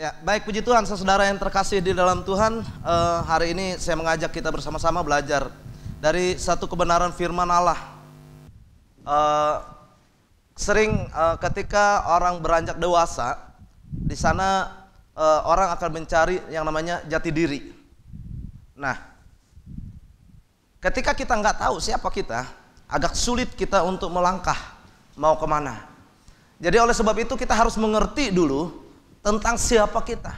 Ya, baik, puji Tuhan, saudara yang terkasih di dalam Tuhan. Hari ini saya mengajak kita bersama-sama belajar dari satu kebenaran firman Allah. Ketika orang beranjak dewasa, di sana orang akan mencari yang namanya jati diri. Nah, ketika kita nggak tahu siapa kita, agak sulit kita untuk melangkah mau kemana. Jadi oleh sebab itu kita harus mengerti dulu tentang siapa kita.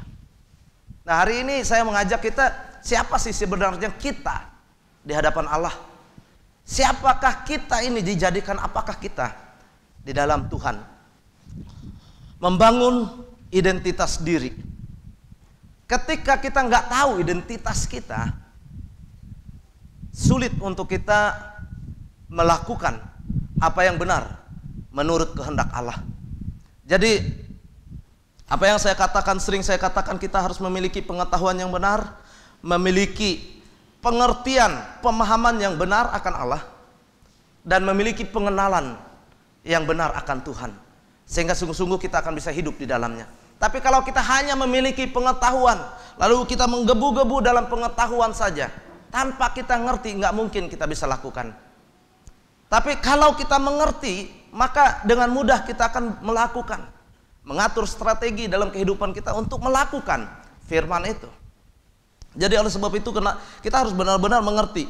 Nah, hari ini saya mengajak kita, siapa sih sebenarnya kita di hadapan Allah? Siapakah kita ini, dijadikan apakah kita di dalam Tuhan? Membangun identitas diri. Ketika kita nggak tahu identitas kita, sulit untuk kita melakukan apa yang benar menurut kehendak Allah. Jadi apa yang saya katakan, sering saya katakan, kita harus memiliki pengetahuan yang benar, memiliki pengertian, pemahaman yang benar akan Allah, dan memiliki pengenalan yang benar akan Tuhan, sehingga sungguh-sungguh kita akan bisa hidup di dalamnya. Tapi kalau kita hanya memiliki pengetahuan, lalu kita menggebu-gebu dalam pengetahuan saja, tanpa kita ngerti, nggak mungkin kita bisa lakukan. Tapi kalau kita mengerti, maka dengan mudah kita akan melakukan, mengatur strategi dalam kehidupan kita untuk melakukan firman itu. Jadi oleh sebab itu kita harus benar-benar mengerti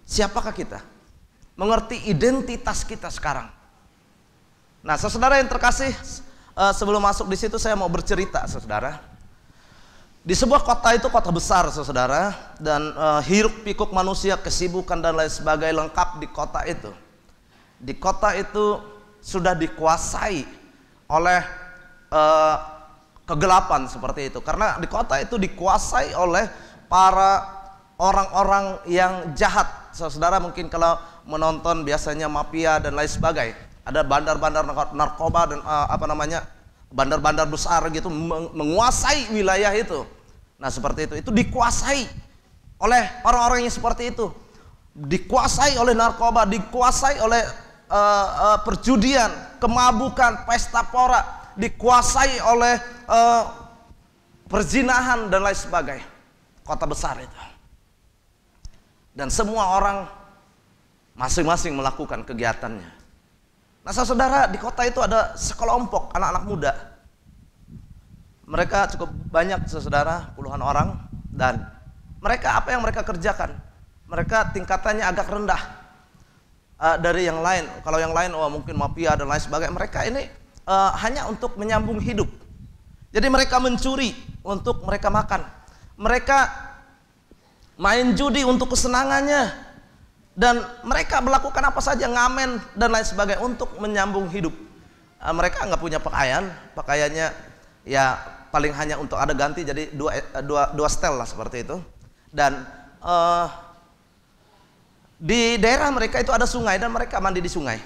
siapakah kita, mengerti identitas kita sekarang. Nah, saudara yang terkasih, sebelum masuk di situ saya mau bercerita, saudara. Di sebuah kota, itu kota besar, saudara, dan hiruk pikuk manusia, kesibukan dan lain sebagainya lengkap di kota itu. Di kota itu sudah dikuasai oleh kegelapan seperti itu, karena di kota itu dikuasai oleh para orang-orang yang jahat. Saudara mungkin kalau menonton biasanya mafia dan lain sebagainya, ada bandar-bandar narkoba dan bandar-bandar besar gitu menguasai wilayah itu. Nah, seperti itu dikuasai oleh orang-orang yang seperti itu, dikuasai oleh narkoba, dikuasai oleh perjudian, kemabukan, pesta pora, dikuasai oleh perzinahan dan lain sebagainya. Kota besar itu, dan semua orang masing-masing melakukan kegiatannya. Nah, saudara, di kota itu ada sekelompok anak-anak muda. Mereka cukup banyak, saudara, puluhan orang. Dan mereka, apa yang mereka kerjakan, mereka tingkatannya agak rendah dari yang lain. Kalau yang lain mungkin mafia dan lain sebagainya, mereka ini hanya untuk menyambung hidup. Jadi mereka mencuri untuk mereka makan, mereka main judi untuk kesenangannya, dan mereka melakukan apa saja, ngamen dan lain sebagainya untuk menyambung hidup. Mereka nggak punya pakaiannya ya paling hanya untuk ada ganti, jadi dua setel lah seperti itu. Dan di daerah mereka itu ada sungai, dan mereka mandi di sungai.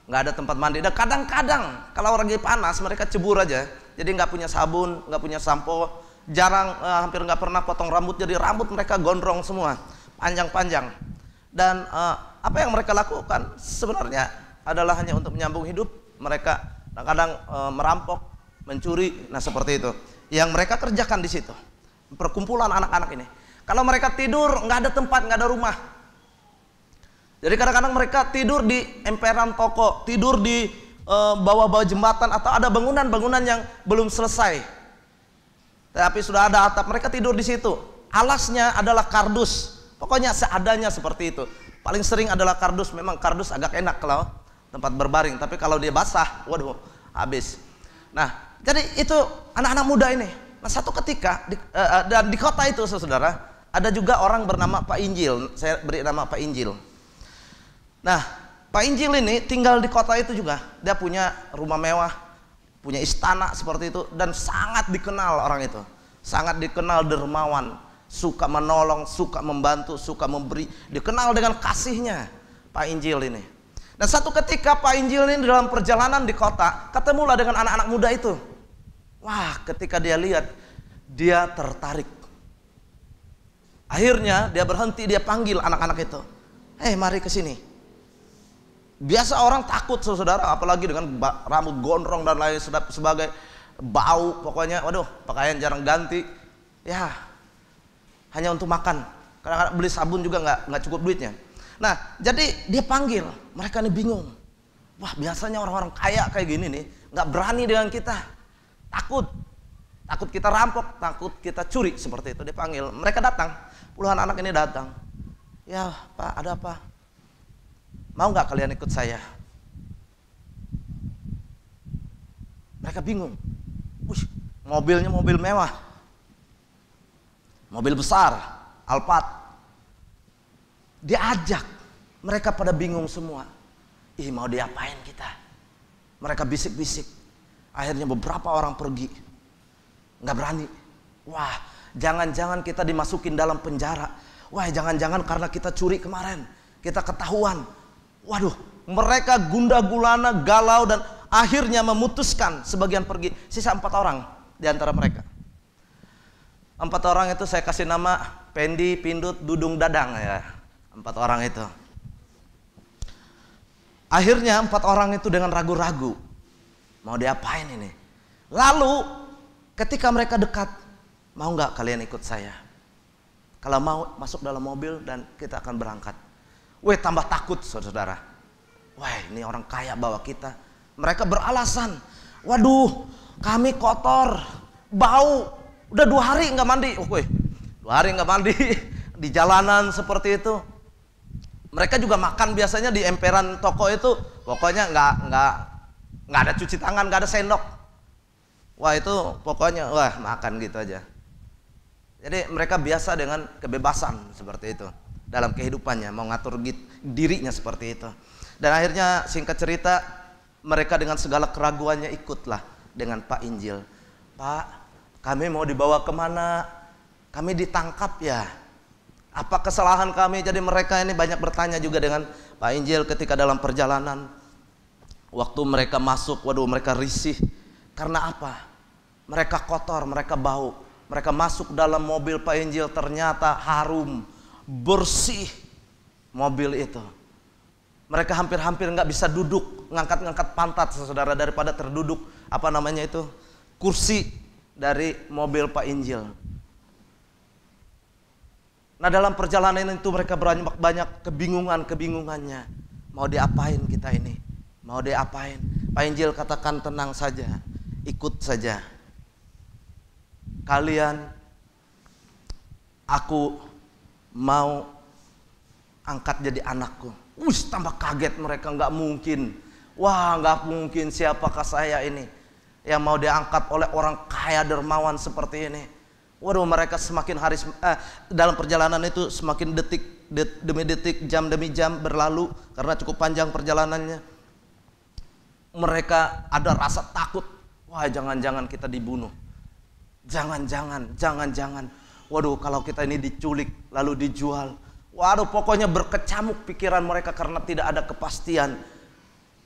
Nggak ada tempat mandi, dan kadang-kadang kalau lagi panas mereka cebur aja. Jadi nggak punya sabun, nggak punya sampo, jarang, hampir nggak pernah potong rambut. Jadi rambut mereka gondrong semua, panjang-panjang. Dan apa yang mereka lakukan sebenarnya adalah hanya untuk menyambung hidup. Mereka kadang-kadang merampok, mencuri, nah seperti itu yang mereka kerjakan di situ. Perkumpulan anak-anak ini, kalau mereka tidur nggak ada tempat, nggak ada rumah. Jadi kadang-kadang mereka tidur di emperan toko, tidur di bawah-bawah jembatan, atau ada bangunan-bangunan yang belum selesai, tapi sudah ada atap, mereka tidur di situ. Alasnya adalah kardus, pokoknya seadanya seperti itu. Paling sering adalah kardus. Memang kardus agak enak kalau tempat berbaring, tapi kalau dia basah, waduh, habis. Nah, jadi itu anak-anak muda ini. Nah, satu ketika dan di kota itu, saudara, ada juga orang bernama Pak Injil. Saya beri nama Pak Injil. Nah, Pak Injil ini tinggal di kota itu juga. Dia punya rumah mewah, punya istana seperti itu, dan sangat dikenal orang itu. Sangat dikenal dermawan, suka menolong, suka membantu, suka memberi. Dikenal dengan kasihnya Pak Injil ini. Dan satu ketika Pak Injil ini dalam perjalanan di kota, ketemulah dengan anak-anak muda itu. Wah, ketika dia lihat, dia tertarik. Akhirnya dia berhenti, dia panggil anak-anak itu. Mari ke sini. Biasa orang takut, saudara, apalagi dengan rambut gondrong dan lain sebagainya, bau, pokoknya waduh, pakaian jarang ganti. Ya, hanya untuk makan. Kadang-kadang beli sabun juga nggak cukup duitnya. Nah, jadi dia panggil, mereka nih bingung. Wah, biasanya orang-orang kaya kayak gini nih nggak berani dengan kita, takut kita rampok, takut kita curi, seperti itu. Dia panggil, mereka datang, puluhan anak ini datang. Ya Pak, ada apa? Mau nggak kalian ikut saya? Mereka bingung. Wih, mobilnya mobil mewah, mobil besar, Alphard. Diajak, mereka pada bingung semua. Ih, mau diapain kita? Mereka bisik-bisik. Akhirnya beberapa orang pergi, nggak berani. Wah, jangan-jangan kita dimasukin dalam penjara. Wah, jangan-jangan karena kita curi kemarin, kita ketahuan. Waduh, mereka gundah gulana, galau, dan akhirnya memutuskan sebagian pergi. Sisa 4 orang di antara mereka. 4 orang itu saya kasih nama Pendi, Pindut, Dudung, Dadang ya. 4 orang itu. Akhirnya 4 orang itu dengan ragu-ragu, mau diapain ini? Lalu ketika mereka dekat, mau nggak kalian ikut saya? Kalau mau, masuk dalam mobil dan kita akan berangkat. Weh, tambah takut saudara. Wah, ini orang kaya bawa kita. Mereka beralasan, waduh, kami kotor, bau, udah 2 hari nggak mandi. Oh, weh, 2 hari nggak mandi di jalanan seperti itu. Mereka juga makan biasanya di emperan toko itu, pokoknya nggak ada cuci tangan, nggak ada sendok. Wah, itu pokoknya wah makan gitu aja. Jadi mereka biasa dengan kebebasan seperti itu dalam kehidupannya, mau ngatur dirinya seperti itu. Dan akhirnya singkat cerita, mereka dengan segala keraguannya ikutlah dengan Pak Injil. Pak, kami mau dibawa kemana? Kami ditangkap ya. Apa kesalahan kami? Jadi mereka ini banyak bertanya juga dengan Pak Injil ketika dalam perjalanan. Waktu mereka masuk, waduh mereka risih. Karena apa? Mereka kotor, mereka bau. Mereka masuk dalam mobil Pak Injil, ternyata harum, bersih mobil itu. Mereka hampir-hampir nggak bisa duduk, ngangkat-ngangkat pantat saudara, daripada terduduk kursi dari mobil Pak Injil. Nah, dalam perjalanan itu mereka banyak kebingungannya. Mau diapain kita ini? Mau diapain? Pak Injil katakan, tenang saja, ikut saja. Kalian, aku mau angkat jadi anakku. Tambah kaget mereka, nggak mungkin. Wah, nggak mungkin, siapakah saya ini yang mau diangkat oleh orang kaya dermawan seperti ini. Waduh, mereka semakin hari dalam perjalanan itu semakin detik demi detik, jam demi jam berlalu karena cukup panjang perjalanannya. Mereka ada rasa takut. Wah, jangan-jangan kita dibunuh. Jangan-jangan. Waduh, kalau kita ini diculik lalu dijual. Waduh, pokoknya berkecamuk pikiran mereka karena tidak ada kepastian.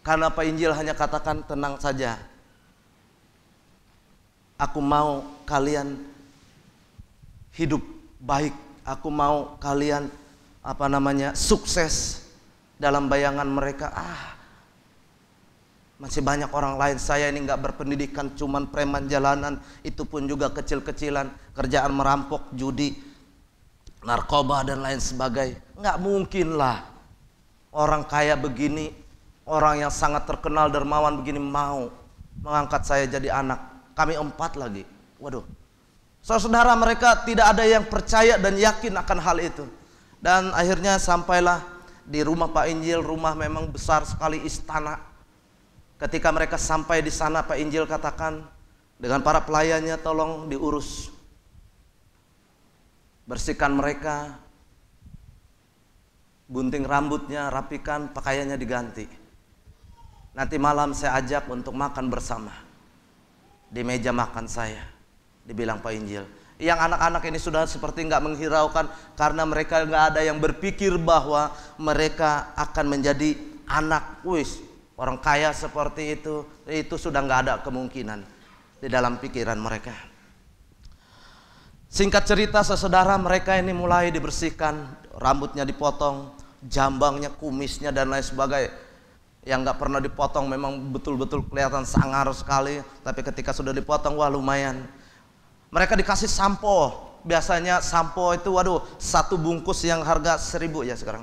Karena Pak Injil hanya katakan, tenang saja. Aku mau kalian hidup baik. Aku mau kalian sukses. Dalam bayangan mereka, masih banyak orang lain, saya ini nggak berpendidikan, cuman preman jalanan, itu pun juga kecil-kecilan, kerjaan merampok, judi, narkoba dan lain sebagainya. Nggak mungkin lah orang kaya begini, orang yang sangat terkenal dermawan begini mau mengangkat saya jadi anak. Kami 4 lagi. Waduh, saudara, mereka tidak ada yang percaya dan yakin akan hal itu. Dan akhirnya sampailah di rumah Pak Injil. Rumah memang besar sekali, istana. Ketika mereka sampai di sana, Pak Injil katakan dengan para pelayannya, tolong diurus, bersihkan mereka, gunting rambutnya, rapikan, pakaiannya diganti. Nanti malam saya ajak untuk makan bersama di meja makan saya. Dibilang Pak Injil. Yang anak-anak ini sudah seperti nggak menghiraukan, karena mereka nggak ada yang berpikir bahwa mereka akan menjadi anak orang kaya seperti itu sudah nggak ada kemungkinan di dalam pikiran mereka. Singkat cerita saudara, mereka ini mulai dibersihkan, rambutnya dipotong, jambangnya, kumisnya dan lain sebagainya. Yang nggak pernah dipotong memang betul-betul kelihatan sangar sekali, tapi ketika sudah dipotong, wah lumayan. Mereka dikasih sampo. Biasanya sampo itu, waduh, satu bungkus yang harga 1.000 ya sekarang.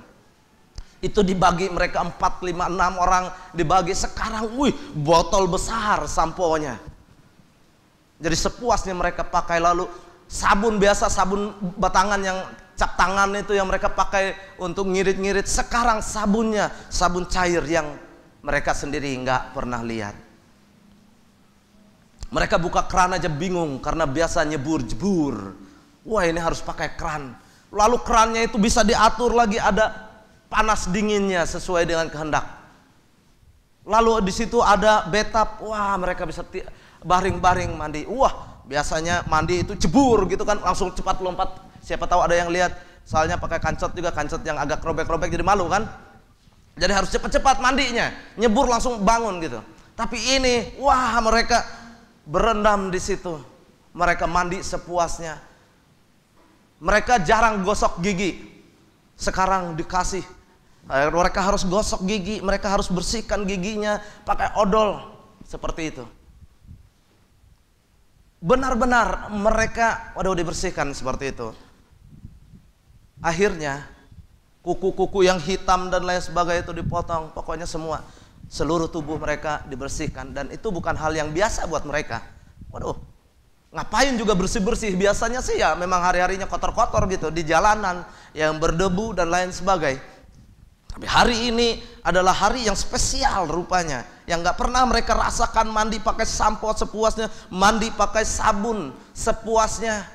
Itu dibagi mereka 4, 5, 6 orang dibagi. Sekarang, wih, botol besar samponya. Jadi sepuasnya mereka pakai. Lalu sabun biasa, sabun batangan yang cap tangan itu yang mereka pakai untuk ngirit-ngirit. Sekarang sabunnya, sabun cair yang mereka sendiri nggak pernah lihat. Mereka buka keran aja bingung karena biasa jebur. Wah, ini harus pakai keran. Lalu kerannya itu bisa diatur lagi, ada panas dinginnya sesuai dengan kehendak. Lalu di situ ada bathtub. Wah, mereka bisa baring-baring mandi. Wah, biasanya mandi itu jebur gitu kan, langsung cepat lompat. Siapa tahu ada yang lihat, soalnya pakai kancot juga, kancot yang agak robek-robek jadi malu kan. Jadi harus cepat-cepat mandinya, nyebur langsung bangun gitu. Tapi ini, wah, mereka berendam di situ. Mereka mandi sepuasnya. Mereka jarang gosok gigi. Sekarang dikasih, mereka harus gosok gigi, mereka harus bersihkan giginya pakai odol seperti itu. Benar-benar mereka, waduh, dibersihkan seperti itu. Akhirnya kuku-kuku yang hitam dan lain sebagainya itu dipotong. Pokoknya semua, seluruh tubuh mereka dibersihkan. Dan itu bukan hal yang biasa buat mereka. Waduh, ngapain juga bersih-bersih. Biasanya sih ya memang hari-harinya kotor-kotor gitu, di jalanan yang berdebu dan lain sebagainya. Tapi hari ini adalah hari yang spesial rupanya, yang gak pernah mereka rasakan. Mandi pakai sampo sepuasnya, mandi pakai sabun sepuasnya.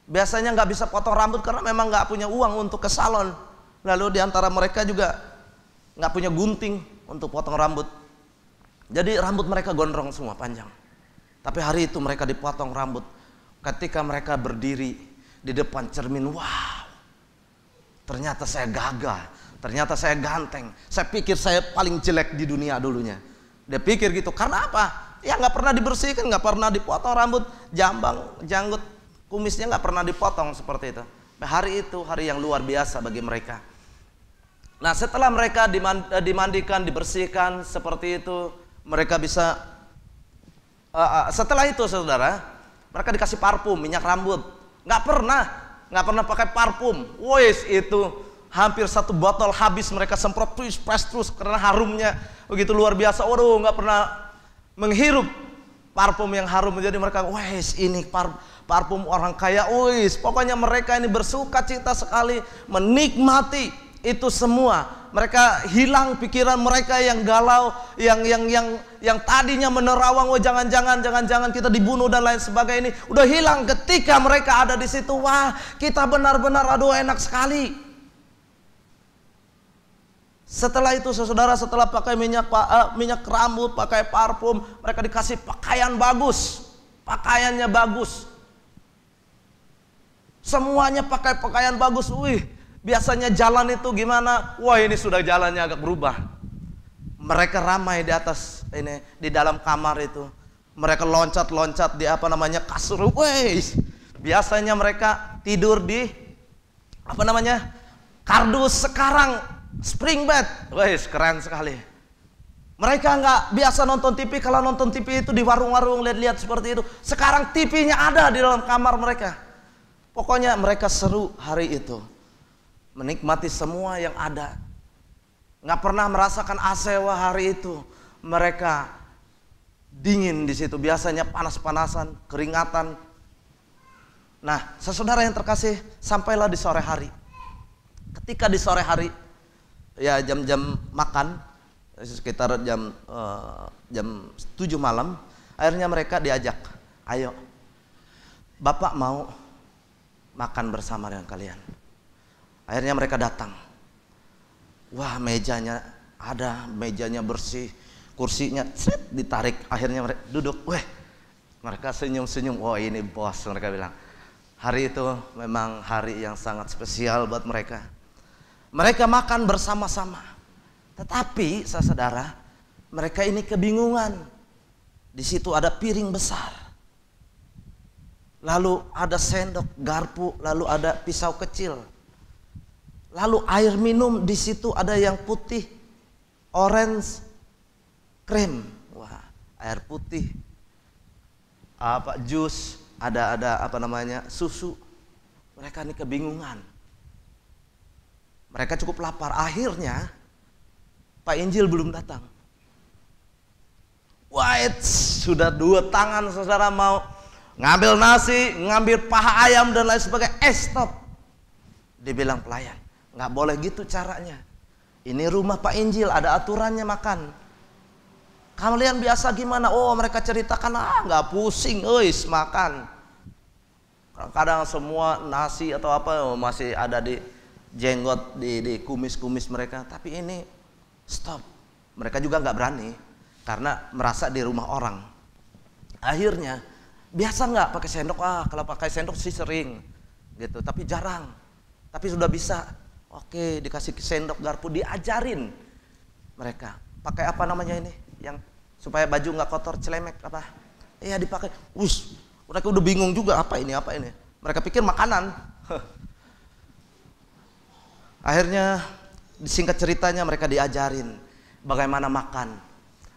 Biasanya nggak bisa potong rambut karena memang nggak punya uang untuk ke salon. Lalu diantara mereka juga nggak punya gunting untuk potong rambut. Jadi rambut mereka gondrong semua, panjang. Tapi hari itu mereka dipotong rambut. Ketika mereka berdiri di depan cermin, wow, ternyata saya gagah, ternyata saya ganteng. Saya pikir saya paling jelek di dunia dulunya. Dia pikir gitu, karena apa? Ya nggak pernah dibersihkan, nggak pernah dipotong rambut, janggut, kumisnya nggak pernah dipotong seperti itu. Hari itu hari yang luar biasa bagi mereka. Nah, setelah mereka dimandikan, dibersihkan seperti itu, mereka bisa setelah itu, saudara, mereka dikasih parfum, minyak rambut. Nggak pernah pakai parfum. Wes, itu hampir 1 botol habis mereka semprot terus karena harumnya begitu luar biasa. Waduh, nggak pernah menghirup parfum yang harum. Jadi mereka, wes, ini parfum orang kaya. Wes, pokoknya mereka ini bersuka cita sekali menikmati itu semua. Mereka hilang pikiran mereka yang galau, yang tadinya menerawang, oh jangan-jangan kita dibunuh dan lain sebagainya, ini udah hilang ketika mereka ada di situ. Wah, kita benar-benar aduh enak sekali. Setelah itu, saudara, setelah pakai minyak rambut, pakai parfum, mereka dikasih pakaian bagus, pakaiannya bagus. Semuanya pakai pakaian bagus. Wih, biasanya jalan itu gimana? Wah, ini sudah jalannya agak berubah. Mereka ramai di atas ini, di dalam kamar itu. Mereka loncat-loncat di kasur. Wih, biasanya mereka tidur di kardus, sekarang spring bed. Wih, keren sekali. Mereka nggak biasa nonton TV. Kalau nonton TV itu di warung-warung, lihat-lihat seperti itu. Sekarang TV-nya ada di dalam kamar mereka. Pokoknya mereka seru hari itu, menikmati semua yang ada. Nggak pernah merasakan AC hari itu. Mereka dingin di situ. Biasanya panas-panasan, keringatan. Nah, saudara yang terkasih, sampailah di sore hari. Ketika di sore hari, ya jam-jam makan, sekitar jam 7 malam, akhirnya mereka diajak, ayo, Bapak mau makan bersama dengan kalian. Akhirnya mereka datang. Wah, mejanya ada, mejanya bersih, kursinya ditarik. Akhirnya mereka duduk. Weh, mereka senyum-senyum. Oh, ini bos, mereka bilang. Hari itu memang hari yang sangat spesial buat mereka. Mereka makan bersama-sama. Tetapi, saudara, mereka ini kebingungan. Di situ ada piring besar. Lalu ada sendok, garpu, lalu ada pisau kecil. Lalu air minum di situ ada yang putih, orange cream, wah, air putih, apa jus, ada apa namanya, susu. Mereka ini kebingungan. Mereka cukup lapar. Akhirnya Pak Injil belum datang. Wah, sudah 2 tangan saudara mau ngambil nasi, ngambil paha ayam dan lain sebagainya. Stop. Dibilang pelayan, nggak boleh gitu caranya. Ini rumah Pak Injil, ada aturannya makan. Kalian biasa gimana? Oh, mereka ceritakan, nggak pusing, makan. Kadang semua nasi atau apa masih ada di jenggot, di kumis-kumis mereka. Tapi ini stop. Mereka juga nggak berani karena merasa di rumah orang. Akhirnya biasa nggak pakai sendok? Kalau pakai sendok sih sering gitu, tapi jarang. Tapi sudah bisa. Oke, dikasih sendok garpu, diajarin mereka. Pakai apa namanya ini? Yang supaya baju nggak kotor, celemek apa? Iya dipakai. Mereka udah bingung juga apa ini. Mereka pikir makanan. Akhirnya disingkat ceritanya mereka diajarin bagaimana makan,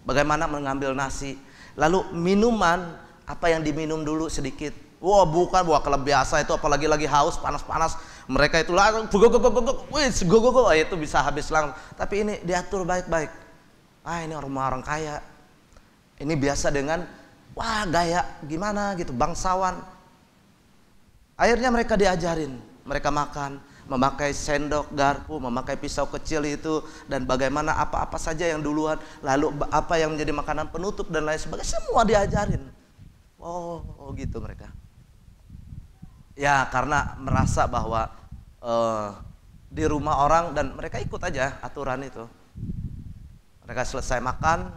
bagaimana mengambil nasi, lalu minuman apa yang diminum dulu sedikit. Wah, bukan kalau biasa itu apalagi lagi haus panas-panas, mereka itu langsung go, itu bisa habis langsung. Tapi ini diatur baik-baik. Ini orang kaya. Ini biasa dengan gaya gimana gitu, bangsawan. Akhirnya mereka diajarin, mereka makan, memakai sendok, garpu, memakai pisau kecil itu, dan bagaimana apa-apa saja yang duluan, lalu apa yang menjadi makanan penutup dan lain sebagainya, semua diajarin. Oh gitu mereka. Ya karena merasa bahwa di rumah orang dan mereka ikut aja aturan itu. Mereka selesai makan,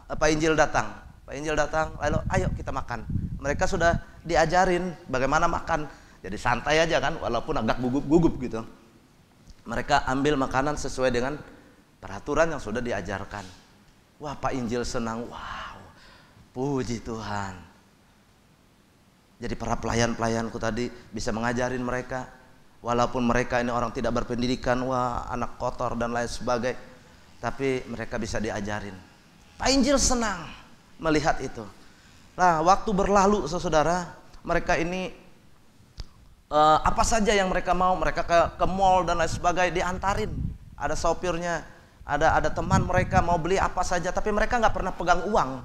Pak Injil datang. Pak Injil datang, lalu ayo kita makan. Mereka sudah diajarin bagaimana makan. Jadi santai aja kan, walaupun agak gugup-gugup gitu. Mereka ambil makanan sesuai dengan peraturan yang sudah diajarkan. Wah, Pak Injil senang. Wow, puji Tuhan. Jadi para pelayan-pelayanku tadi bisa mengajarin mereka. Walaupun mereka ini orang tidak berpendidikan, anak kotor dan lain sebagainya, tapi mereka bisa diajarin. Pak Injil senang melihat itu. Nah, waktu berlalu saudara, mereka ini apa saja yang mereka mau, mereka ke mall dan lain sebagainya diantarin. Ada sopirnya, ada teman mereka mau beli apa saja, tapi mereka nggak pernah pegang uang.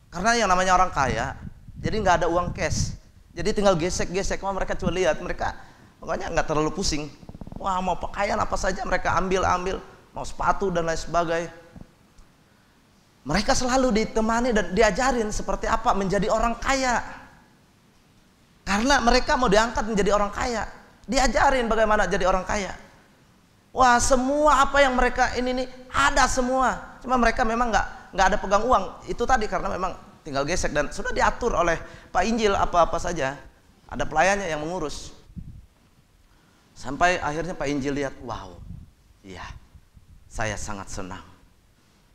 Karena yang namanya orang kaya, jadi nggak ada uang cash. Jadi tinggal gesek-gesek, mereka cuma lihat, mereka pokoknya nggak terlalu pusing. Mau pakaian apa saja mereka ambil, mau sepatu dan lain sebagainya. Mereka selalu ditemani dan diajarin seperti apa menjadi orang kaya. Karena mereka mau diangkat menjadi orang kaya, diajarin bagaimana jadi orang kaya. Semua apa yang mereka ini ada semua. Cuma mereka memang nggak ada pegang uang. Itu tadi karena memang tinggal gesek dan sudah diatur oleh Pak Injil apa-apa saja. Ada pelayannya yang mengurus. Sampai akhirnya Pak Injil lihat, iya, saya sangat senang.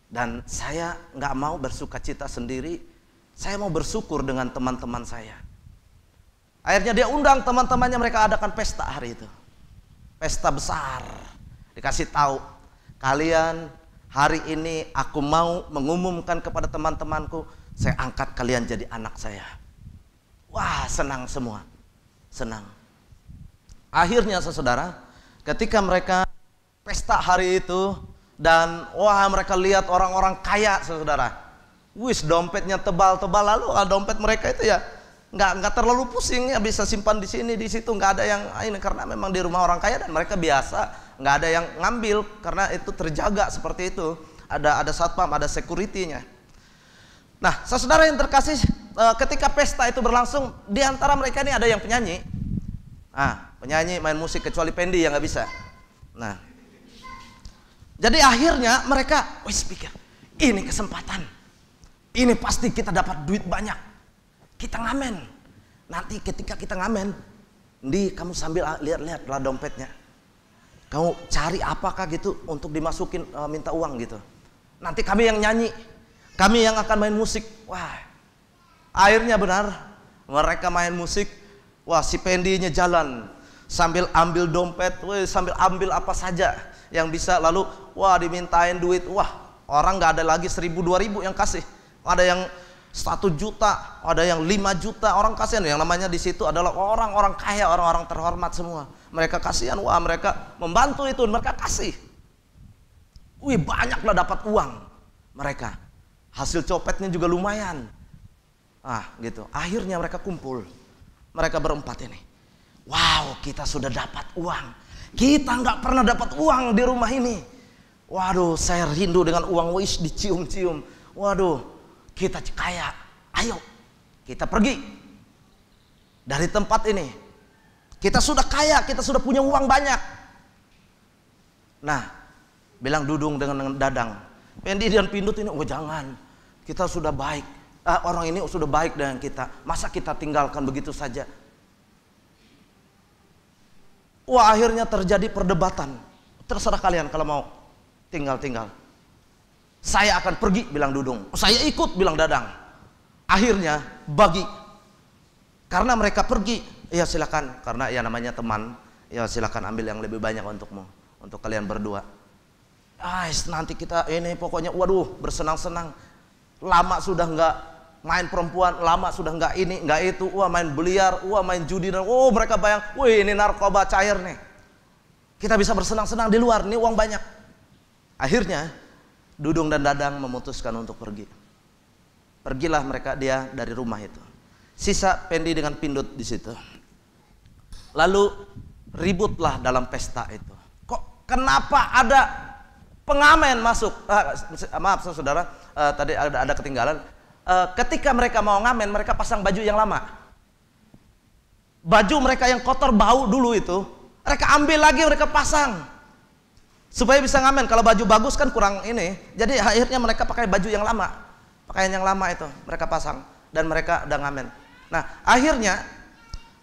Dan saya nggak mau bersukacita sendiri, saya mau bersyukur dengan teman-teman saya. Akhirnya dia undang teman-temannya, mereka adakan pesta hari itu. Pesta besar. Dikasih tahu, kalian hari ini aku mau mengumumkan kepada teman-temanku, saya angkat kalian jadi anak saya. Senang semua. Senang. Akhirnya saudara, ketika mereka pesta hari itu dan mereka lihat orang-orang kaya saudara. Dompetnya tebal-tebal, lalu dompet mereka itu ya nggak terlalu pusing ya, bisa simpan di sini di situ, nggak ada yang ini karena memang di rumah orang kaya dan mereka biasa nggak ada yang ngambil karena itu terjaga seperti itu, ada satpam, ada security-nya. Nah, saudara yang terkasih, ketika pesta itu berlangsung, di antara mereka ini ada yang penyanyi, penyanyi main musik kecuali Pendi yang nggak bisa. Nah, jadi akhirnya mereka pikir ini kesempatan, ini pasti kita dapat duit banyak. Kita ngamen. Nanti ketika kita ngamen, kamu sambil lihat-lihatlah dompetnya. Kamu cari apakah gitu untuk dimasukin minta uang gitu. Nanti kami yang nyanyi, kami yang akan main musik. Akhirnya benar, mereka main musik. Si Pendinya jalan sambil ambil dompet, sambil ambil apa saja yang bisa lalu wah dimintain duit, wah orang nggak ada lagi 1.000-2.000 yang kasih, ada yang 1 juta, ada yang 5 juta, orang kasihan. Yang namanya di situ adalah orang-orang kaya, orang-orang terhormat semua. Mereka kasihan, wah mereka membantu itu, mereka kasih. Wih banyaklah dapat uang mereka. Hasil copetnya juga lumayan. Gitu. Akhirnya mereka kumpul. Mereka berempat ini. Wow, kita sudah dapat uang. Kita nggak pernah dapat uang di rumah ini. Waduh, saya rindu dengan uang, wis dicium-cium. Waduh, kita kaya. Ayo, kita pergi dari tempat ini. Kita sudah kaya, kita sudah punya uang banyak. Nah, bilang Dudung dengan Dadang, Pendi dan Pindut ini, oh jangan, kita sudah baik. Orang ini sudah baik dengan kita, masa kita tinggalkan begitu saja? Wah, akhirnya terjadi perdebatan. Terserah kalian kalau mau tinggal-tinggal. Saya akan pergi, bilang Dudung. Saya ikut, bilang Dadang. Akhirnya bagi. Karena mereka pergi, ya silakan. Karena ya namanya teman, ya silakan ambil yang lebih banyak untukmu, untuk kalian berdua. Nanti kita ini pokoknya, waduh, bersenang-senang. Lama sudah nggak main perempuan, lama sudah nggak ini, nggak itu. Wah main biliar, wah main judi, dan mereka bayang, wih ini narkoba cair nih. Kita bisa bersenang-senang di luar, ini uang banyak. Akhirnya Dudung dan Dadang memutuskan untuk pergi. Pergilah mereka, dia dari rumah itu. Sisa Pendi dengan Pindut di situ. Lalu ributlah dalam pesta itu. Kok kenapa ada pengamen masuk? Maaf saudara, tadi ada ketinggalan. Ketika mereka mau ngamen, mereka pasang baju yang lama. Baju mereka yang kotor bau dulu itu, mereka ambil lagi, mereka pasang supaya bisa ngamen. Kalau baju bagus kan kurang ini, jadi akhirnya mereka pakai baju yang lama, pakaian yang lama itu mereka pasang dan mereka udah ngamen. Nah akhirnya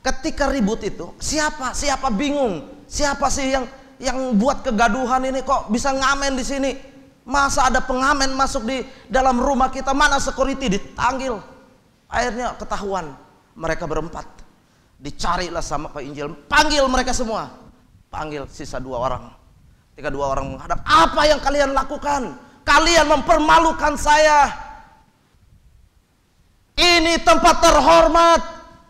ketika ribut itu, siapa bingung, siapa sih yang buat kegaduhan ini, kok bisa ngamen di sini? Masa ada pengamen masuk di dalam rumah kita? Mana security? Ditanggil. Akhirnya ketahuan mereka berempat. Dicarilah sama Pak Injil, panggil mereka semua. Panggil sisa 2 orang. Ketika 2 orang menghadap, apa yang kalian lakukan? Kalian mempermalukan saya. Ini tempat terhormat.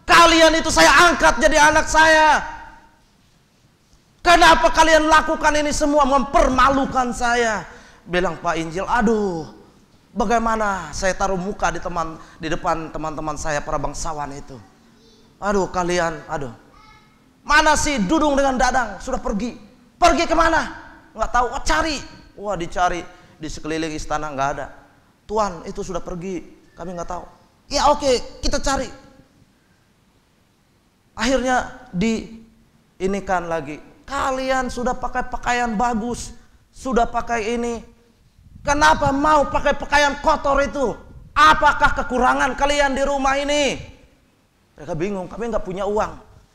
Kalian itu saya angkat jadi anak saya. Kenapa kalian lakukan ini semua, mempermalukan saya? Bilang Pak Injil, aduh, bagaimana saya taruh muka di depan teman-teman saya para bangsawan itu. Aduh kalian, aduh. Mana sih Dudung dengan Dadang? Sudah pergi. Pergi kemana? Nggak tahu. Cari. Wah dicari di sekeliling istana nggak ada. Tuan itu sudah pergi, kami nggak tahu. Ya oke, kita cari. Akhirnya diinikan lagi. Kalian sudah pakai pakaian bagus, sudah pakai ini. Kenapa mau pakai pakaian kotor itu? Apakah kekurangan kalian di rumah ini? Mereka bingung, kami nggak punya uang.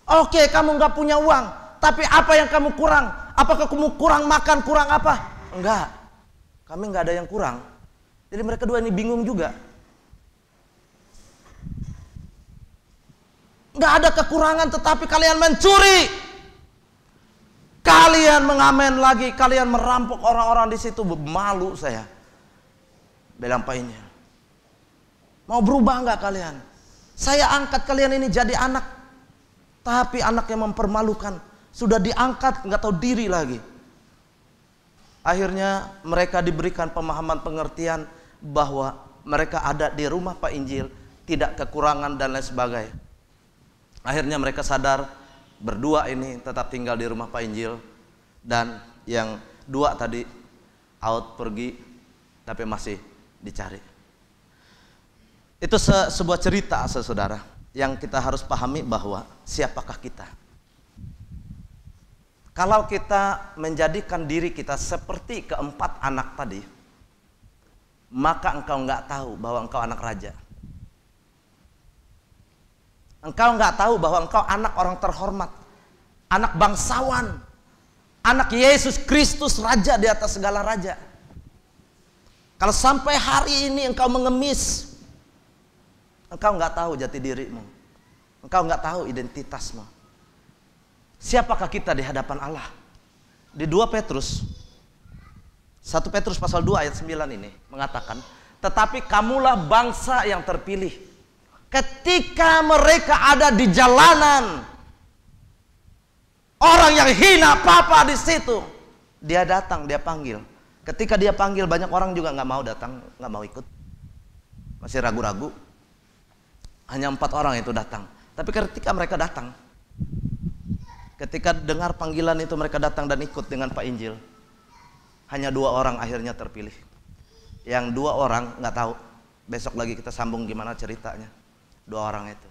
Oke, kamu nggak punya uang, tapi apa yang kamu kurang? Apakah kamu kurang makan, kurang apa? Enggak, kami nggak ada yang kurang. Jadi mereka dua ini bingung juga. Nggak ada kekurangan, tetapi kalian mencuri. Kalian mengamen lagi, kalian merampok orang-orang di situ. Malu saya. Bilang Pak Injil, mau berubah nggak kalian? Saya angkat kalian ini jadi anak, tapi anak yang mempermalukan. Sudah diangkat, nggak tahu diri lagi. Akhirnya mereka diberikan pemahaman pengertian bahwa mereka ada di rumah Pak Injil, tidak kekurangan dan lain sebagainya. Akhirnya mereka sadar, berdua ini tetap tinggal di rumah Pak Injil, dan yang 2 tadi out pergi tapi masih dicari. Itu sebuah cerita saudara yang kita harus pahami bahwa siapakah kita. Kalau kita menjadikan diri kita seperti keempat anak tadi, maka engkau nggak tahu bahwa engkau anak raja. Engkau nggak tahu bahwa engkau anak orang terhormat, anak bangsawan, anak Yesus Kristus, raja di atas segala raja. Kalau sampai hari ini engkau mengemis, engkau nggak tahu jati dirimu, engkau nggak tahu identitasmu. Siapakah kita di hadapan Allah? Di 2 Petrus 1 Petrus pasal 2 ayat 9 ini mengatakan, tetapi kamulah bangsa yang terpilih. Ketika mereka ada di jalanan, orang yang hina papa di situ, dia datang, dia panggil. Ketika dia panggil, banyak orang juga nggak mau datang, nggak mau ikut, masih ragu-ragu. Hanya 4 orang itu datang. Tapi ketika mereka datang, ketika dengar panggilan itu, mereka datang dan ikut dengan Pak Injil. Hanya 2 orang akhirnya terpilih. Yang 2 orang nggak tahu. Besok lagi kita sambung gimana ceritanya. 2 orang itu.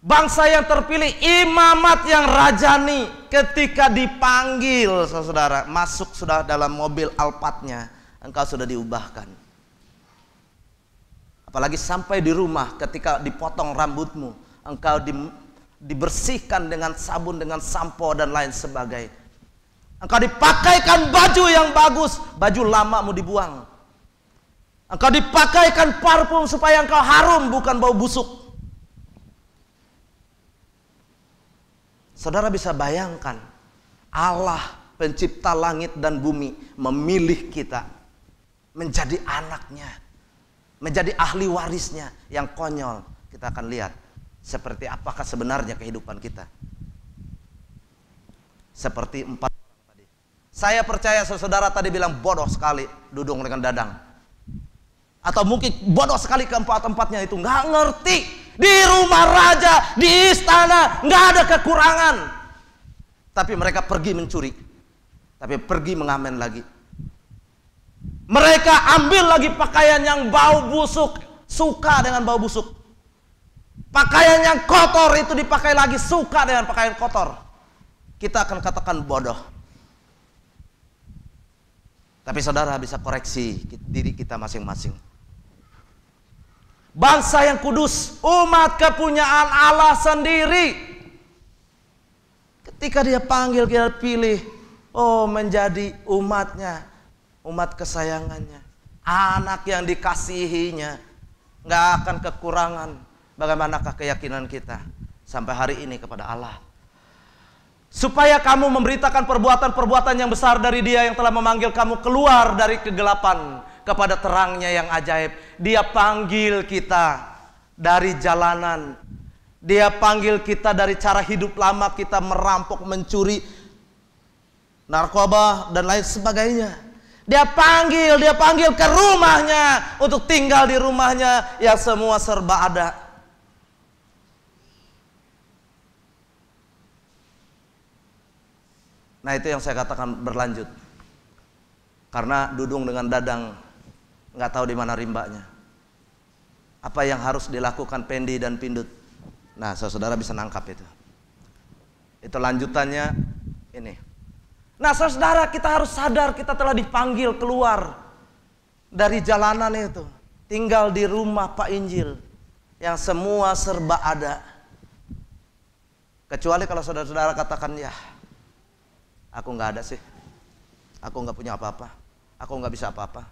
Bangsa yang terpilih, imamat yang rajani, ketika dipanggil, saudara, masuk sudah dalam mobil Alphardnya, engkau sudah diubahkan. Apalagi sampai di rumah, ketika dipotong rambutmu, engkau dibersihkan dengan sabun, dengan sampo dan lain sebagainya. Engkau dipakaikan baju yang bagus, baju lama mau dibuang. Engkau dipakaikan parfum supaya engkau harum, bukan bau busuk. Saudara bisa bayangkan, Allah pencipta langit dan bumi memilih kita menjadi anaknya, menjadi ahli warisnya. Yang konyol, kita akan lihat seperti apakah sebenarnya kehidupan kita. Seperti 4 orang tadi. Saya percaya saudara tadi bilang bodoh sekali Dudung dengan Dadang. Atau mungkin bodoh sekali keempat-empatnya itu, nggak ngerti. Di rumah raja, di istana, nggak ada kekurangan. Tapi mereka pergi mencuri, tapi pergi mengamen lagi. Mereka ambil lagi pakaian yang bau busuk, suka dengan bau busuk. Pakaian yang kotor itu dipakai lagi, suka dengan pakaian kotor. Kita akan katakan bodoh. Tapi saudara bisa koreksi diri kita masing-masing. Bangsa yang kudus, umat kepunyaan Allah sendiri. Ketika dia panggil, dia pilih, menjadi umatnya, umat kesayangannya, anak yang dikasihinya, nggak akan kekurangan. Bagaimanakah keyakinan kita sampai hari ini kepada Allah? Supaya kamu memberitakan perbuatan-perbuatan yang besar dari Dia yang telah memanggil kamu keluar dari kegelapan kepada terangnya yang ajaib. Dia panggil kita dari jalanan. Dia panggil kita dari cara hidup lama kita merampok, mencuri, narkoba dan lain sebagainya. Dia panggil ke rumahnya untuk tinggal di rumahnya yang semua serba ada. Nah, itu yang saya katakan berlanjut. Karena Dudung dengan Dadang nggak tahu di mana rimbanya. Apa yang harus dilakukan Pendi dan Pindut. Nah, saudara bisa nangkap itu. Itu lanjutannya ini. Nah, saudara, kita harus sadar kita telah dipanggil keluar dari jalanan itu, tinggal di rumah Pak Injil yang semua serba ada. Kecuali kalau saudara-saudara katakan, ya, aku nggak ada sih, aku nggak punya apa-apa, aku nggak bisa apa-apa.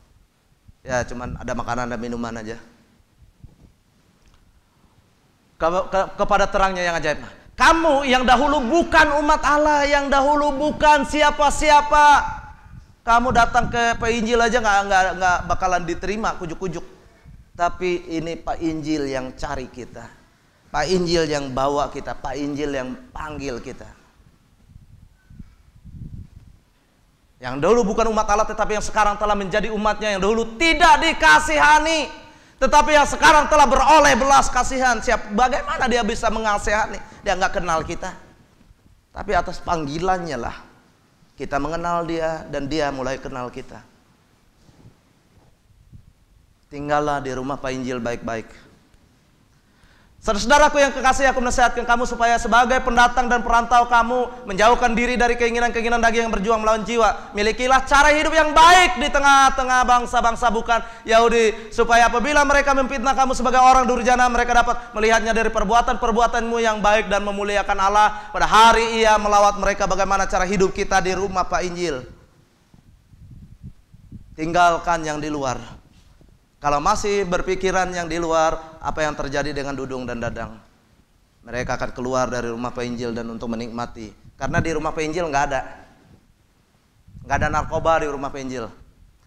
Ya, cuman ada makanan dan minuman aja. Kepada terangnya yang ajaib. Kamu yang dahulu bukan umat Allah, yang dahulu bukan siapa-siapa, kamu datang ke Pak Injil aja nggak bakalan diterima, kujuk-kujuk. Tapi ini Pak Injil yang cari kita, Pak Injil yang bawa kita, Pak Injil yang panggil kita. Yang dahulu bukan umat Allah, tetapi yang sekarang telah menjadi umatnya, yang dahulu tidak dikasihani, tetapi yang sekarang telah beroleh belas kasihan. Bagaimana dia bisa mengasihani? Dia nggak kenal kita. Tapi atas panggilannya lah kita mengenal dia dan dia mulai kenal kita. Tinggallah di rumah Pak Injil baik-baik. Saudara-saudaraku yang kekasih, aku menasihatkan kamu supaya sebagai pendatang dan perantau kamu menjauhkan diri dari keinginan-keinginan daging yang berjuang melawan jiwa. Milikilah cara hidup yang baik di tengah-tengah bangsa-bangsa bukan Yahudi, supaya apabila mereka memfitnah kamu sebagai orang durjana, mereka dapat melihatnya dari perbuatan-perbuatanmu yang baik dan memuliakan Allah pada hari Ia melawat mereka. Bagaimana cara hidup kita di rumah Pak Injil. Tinggalkan yang di luar. Kalau masih berpikiran yang di luar, apa yang terjadi dengan Dudung dan Dadang? Mereka akan keluar dari rumah Pak Injil dan untuk menikmati. Karena di rumah Pak Injil nggak nggak ada narkoba di rumah penginjil.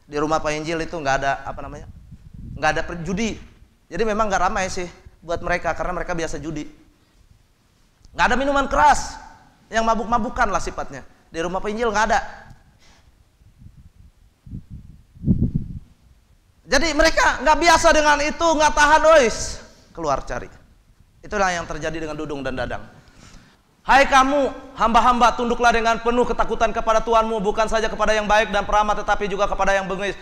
Di rumah penginjil itu nggak ada nggak ada judi. Jadi memang nggak ramai sih buat mereka karena mereka biasa judi. Nggak ada minuman keras yang mabuk-mabukan lah sifatnya. Di rumah penginjil nggak ada. Jadi mereka nggak biasa dengan itu, nggak tahan, ois, keluar cari. Itulah yang terjadi dengan Dudung dan Dadang. Hai kamu hamba-hamba, tunduklah dengan penuh ketakutan kepada Tuhanmu, bukan saja kepada yang baik dan peramah, tetapi juga kepada yang bengis.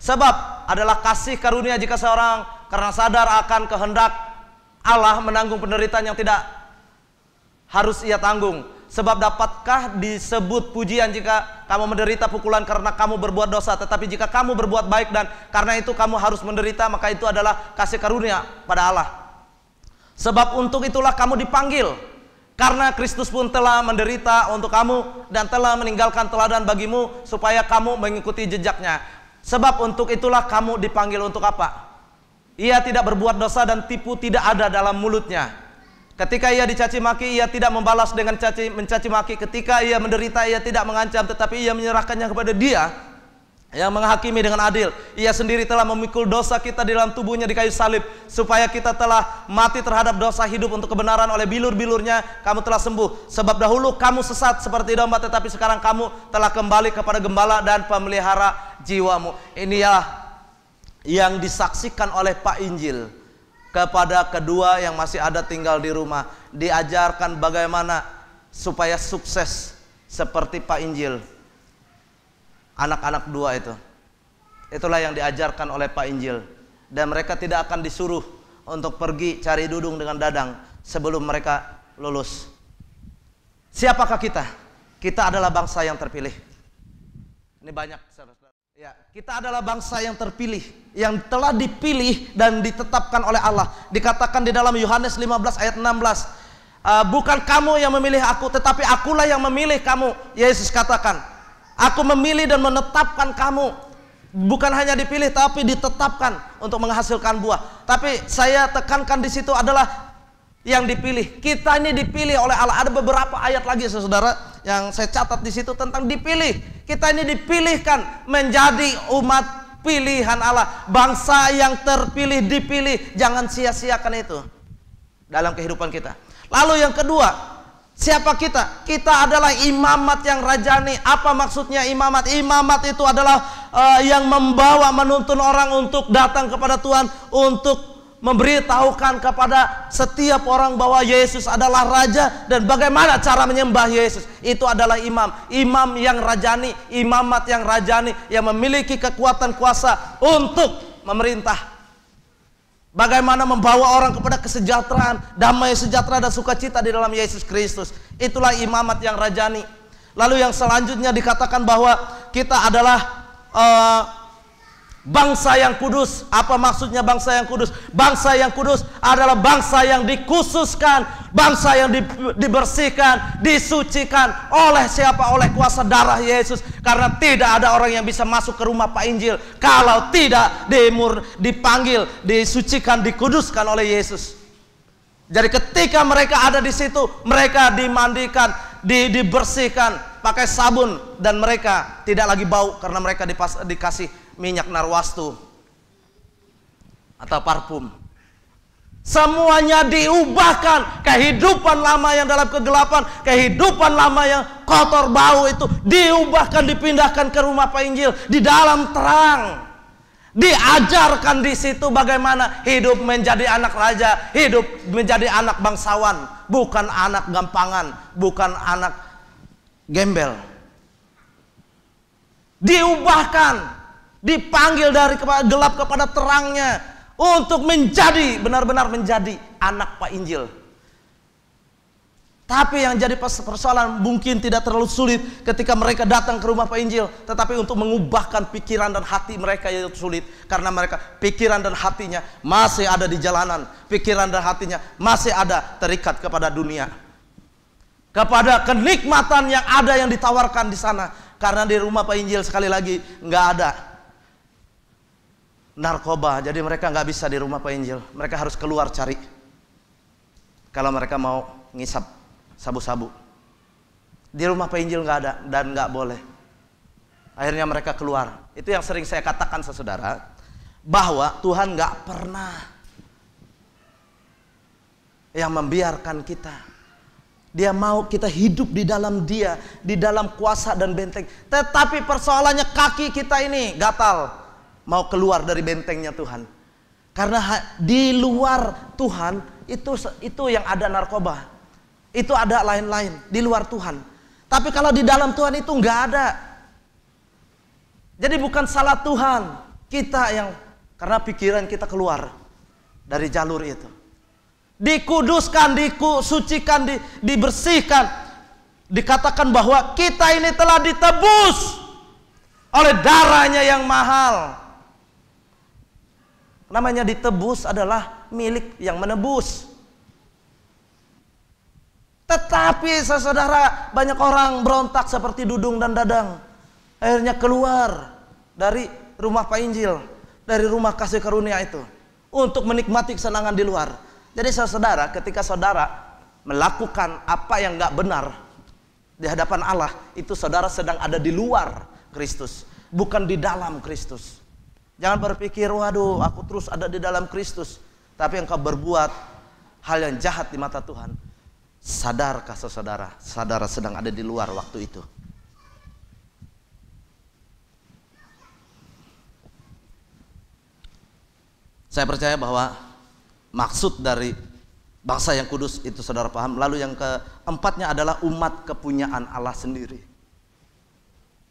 Sebab adalah kasih karunia jika seorang karena sadar akan kehendak Allah menanggung penderitaan yang tidak harus ia tanggung. Sebab dapatkah disebut pujian jika kamu menderita pukulan karena kamu berbuat dosa? Tetapi jika kamu berbuat baik dan karena itu kamu harus menderita, maka itu adalah kasih karunia pada Allah. Sebab untuk itulah kamu dipanggil, karena Kristus pun telah menderita untuk kamu dan telah meninggalkan teladan bagimu supaya kamu mengikuti jejaknya. Sebab untuk itulah kamu dipanggil untuk apa? Ia tidak berbuat dosa dan tipu tidak ada dalam mulutnya. Ketika ia dicaci maki, ia tidak membalas dengan mencaci maki. Ketika ia menderita, ia tidak mengancam, tetapi ia menyerahkannya kepada Dia yang menghakimi dengan adil. Ia sendiri telah memikul dosa kita di dalam tubuhnya di kayu salib, supaya kita telah mati terhadap dosa, hidup untuk kebenaran. Oleh bilur-bilurnya kamu telah sembuh. Sebab dahulu kamu sesat seperti domba, tetapi sekarang kamu telah kembali kepada gembala dan pemelihara jiwamu. Inilah yang disaksikan oleh Pak Injil kepada kedua yang masih ada tinggal di rumah. Diajarkan bagaimana supaya sukses seperti Pak Injil. Anak-anak dua itu. Itulah yang diajarkan oleh Pak Injil. Dan mereka tidak akan disuruh untuk pergi cari Dudung dengan Dadang sebelum mereka lulus. Siapakah kita? Kita adalah bangsa yang terpilih. Ini banyak saudara-saudara. Ya, kita adalah bangsa yang terpilih, yang telah dipilih dan ditetapkan oleh Allah. Dikatakan di dalam Yohanes 15 ayat 16, bukan kamu yang memilih aku, tetapi akulah yang memilih kamu. Yesus katakan, aku memilih dan menetapkan kamu. Bukan hanya dipilih, tapi ditetapkan untuk menghasilkan buah. Tapi saya tekankan di situ adalah yang dipilih. Kita ini dipilih oleh Allah. Ada beberapa ayat lagi saudara yang saya catat di situ tentang dipilih. Kita ini dipilihkan menjadi umat pilihan Allah, bangsa yang terpilih, dipilih. Jangan sia-siakan itu dalam kehidupan kita. Lalu yang kedua, siapa kita? Kita adalah imamat yang rajani. Apa maksudnya imamat? Imamat itu adalah yang membawa, menuntun orang untuk datang kepada Tuhan, untuk memberitahukan kepada setiap orang bahwa Yesus adalah Raja dan bagaimana cara menyembah Yesus. Itu adalah imam. Imam yang rajani, imamat yang rajani, yang memiliki kekuatan kuasa untuk memerintah. Bagaimana membawa orang kepada kesejahteraan, damai sejahtera dan sukacita di dalam Yesus Kristus. Itulah imamat yang rajani. Lalu yang selanjutnya dikatakan bahwa kita adalah bangsa yang kudus. Apa maksudnya bangsa yang kudus? Bangsa yang kudus adalah bangsa yang dikhususkan, bangsa yang dibersihkan, disucikan oleh siapa? Oleh kuasa darah Yesus. Karena tidak ada orang yang bisa masuk ke rumah Pak Injil kalau tidak dipanggil, disucikan, dikuduskan oleh Yesus. Jadi ketika mereka ada di situ, mereka dimandikan, dibersihkan pakai sabun, dan mereka tidak lagi bau karena mereka dikasih minyak narwastu atau parfum. Semuanya diubahkan. Kehidupan lama yang dalam kegelapan, kehidupan lama yang kotor bau itu diubahkan, dipindahkan ke rumah Pak Injil di dalam terang. Diajarkan di situ bagaimana hidup menjadi anak raja, hidup menjadi anak bangsawan, bukan anak gampangan, bukan anak gembel. Diubahkan, dipanggil dari gelap kepada terangnya untuk menjadi, benar-benar menjadi anak Pak Injil. Tapi yang jadi persoalan mungkin tidak terlalu sulit ketika mereka datang ke rumah Pak Injil, tetapi untuk mengubahkan pikiran dan hati mereka itu sulit. Karena mereka pikiran dan hatinya masih ada di jalanan, pikiran dan hatinya masih ada terikat kepada dunia, kepada kenikmatan yang ada yang ditawarkan di sana. Karena di rumah Pak Injil sekali lagi nggak ada narkoba, jadi mereka nggak bisa di rumah Pak Injil. Mereka harus keluar cari kalau mereka mau ngisap sabu-sabu. Di rumah Pak Injil nggak ada dan nggak boleh. Akhirnya mereka keluar. Itu yang sering saya katakan saudara, bahwa Tuhan nggak pernah yang membiarkan kita. Dia mau kita hidup di dalam Dia, di dalam kuasa dan benteng. Tetapi persoalannya kaki kita ini gatal, mau keluar dari bentengnya Tuhan. Karena di luar Tuhan itu yang ada narkoba, itu ada lain-lain di luar Tuhan. Tapi kalau di dalam Tuhan itu nggak ada. Jadi bukan salah Tuhan, kita yang karena pikiran kita keluar dari jalur itu. Dikuduskan, disucikan, dibersihkan. Dikatakan bahwa kita ini telah ditebus oleh darahnya yang mahal. Namanya ditebus adalah milik yang menebus. Tetapi saudara, banyak orang berontak seperti Dudung dan Dadang. Akhirnya keluar dari rumah Pak Injil, dari rumah kasih karunia itu, untuk menikmati kesenangan di luar. Jadi saudara, ketika saudara melakukan apa yang nggak benar di hadapan Allah, itu saudara sedang ada di luar Kristus, bukan di dalam Kristus. Jangan berpikir, waduh aku terus ada di dalam Kristus, tapi engkau berbuat hal yang jahat di mata Tuhan. Sadarkah saudara, saudara sedang ada di luar waktu itu? Saya percaya bahwa maksud dari bangsa yang kudus itu saudara paham. Lalu yang keempatnya adalah umat kepunyaan Allah sendiri.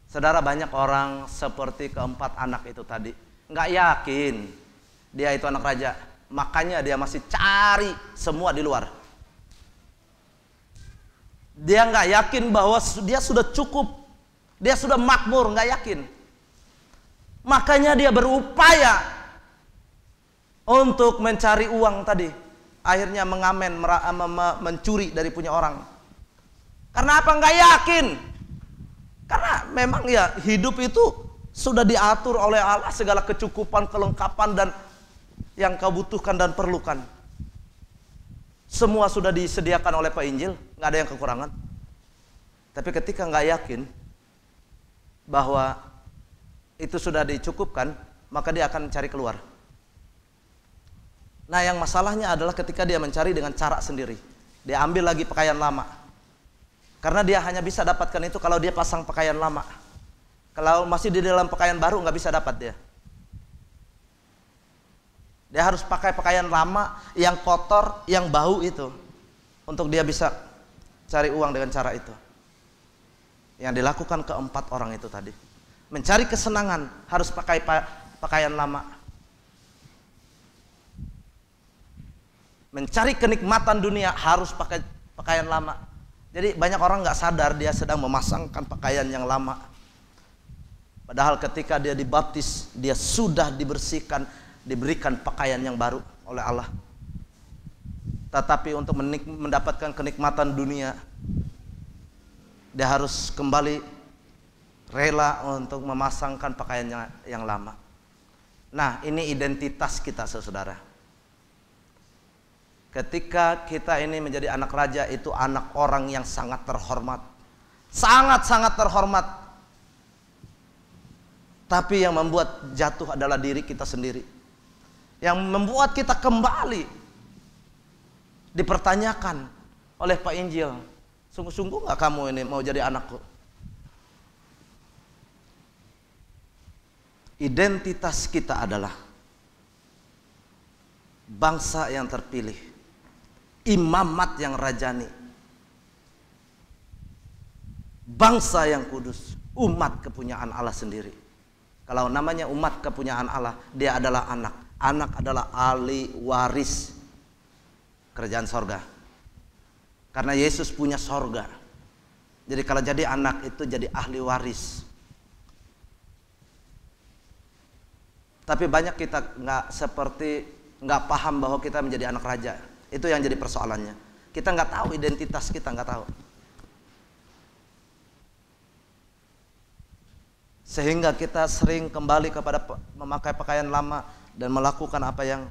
Saudara, banyak orang seperti keempat anak itu tadi, nggak yakin dia itu anak raja, makanya dia masih cari semua di luar. Dia nggak yakin bahwa dia sudah cukup, dia sudah makmur, nggak yakin. Makanya dia berupaya untuk mencari uang tadi. Akhirnya mengamen, mencuri dari punya orang. Karena apa? Nggak yakin. Karena memang ya hidup itu sudah diatur oleh Allah, segala kecukupan, kelengkapan dan yang kau butuhkan dan perlukan. Semua sudah disediakan oleh Pak Injil, nggak ada yang kekurangan. Tapi ketika nggak yakin bahwa itu sudah dicukupkan, maka dia akan cari keluar. Nah, yang masalahnya adalah ketika dia mencari dengan cara sendiri. Dia ambil lagi pakaian lama. Karena dia hanya bisa dapatkan itu kalau dia pasang pakaian lama. Kalau masih di dalam pakaian baru nggak bisa dapat dia. Dia harus pakai pakaian lama yang kotor, yang bau itu, untuk dia bisa cari uang dengan cara itu. Yang dilakukan keempat orang itu tadi. Mencari kesenangan harus pakai pakaian lama. Mencari kenikmatan dunia harus pakai pakaian lama. Jadi banyak orang nggak sadar dia sedang memasangkan pakaian yang lama. Padahal ketika dia dibaptis, dia sudah dibersihkan, diberikan pakaian yang baru oleh Allah. Tetapi untuk mendapatkan kenikmatan dunia, dia harus kembali rela untuk memasangkan pakaian yang lama. Nah, ini identitas kita saudara. Ketika kita ini menjadi anak raja, itu anak orang yang sangat terhormat. Sangat-sangat terhormat. Tapi yang membuat jatuh adalah diri kita sendiri. Yang membuat kita kembali dipertanyakan oleh Pak Injil. Sungguh-sungguh gak kamu ini mau jadi anakku? Identitas kita adalah bangsa yang terpilih, imamat yang rajani, bangsa yang kudus, umat kepunyaan Allah sendiri. Kalau namanya umat kepunyaan Allah, dia adalah anak. Anak adalah ahli waris kerajaan sorga. Karena Yesus punya sorga. Jadi kalau jadi anak itu jadi ahli waris. Tapi banyak kita nggak paham bahwa kita menjadi anak raja. Itu yang jadi persoalannya. Kita nggak tahu identitas kita, nggak tahu. Sehingga kita sering kembali kepada memakai pakaian lama dan melakukan apa yang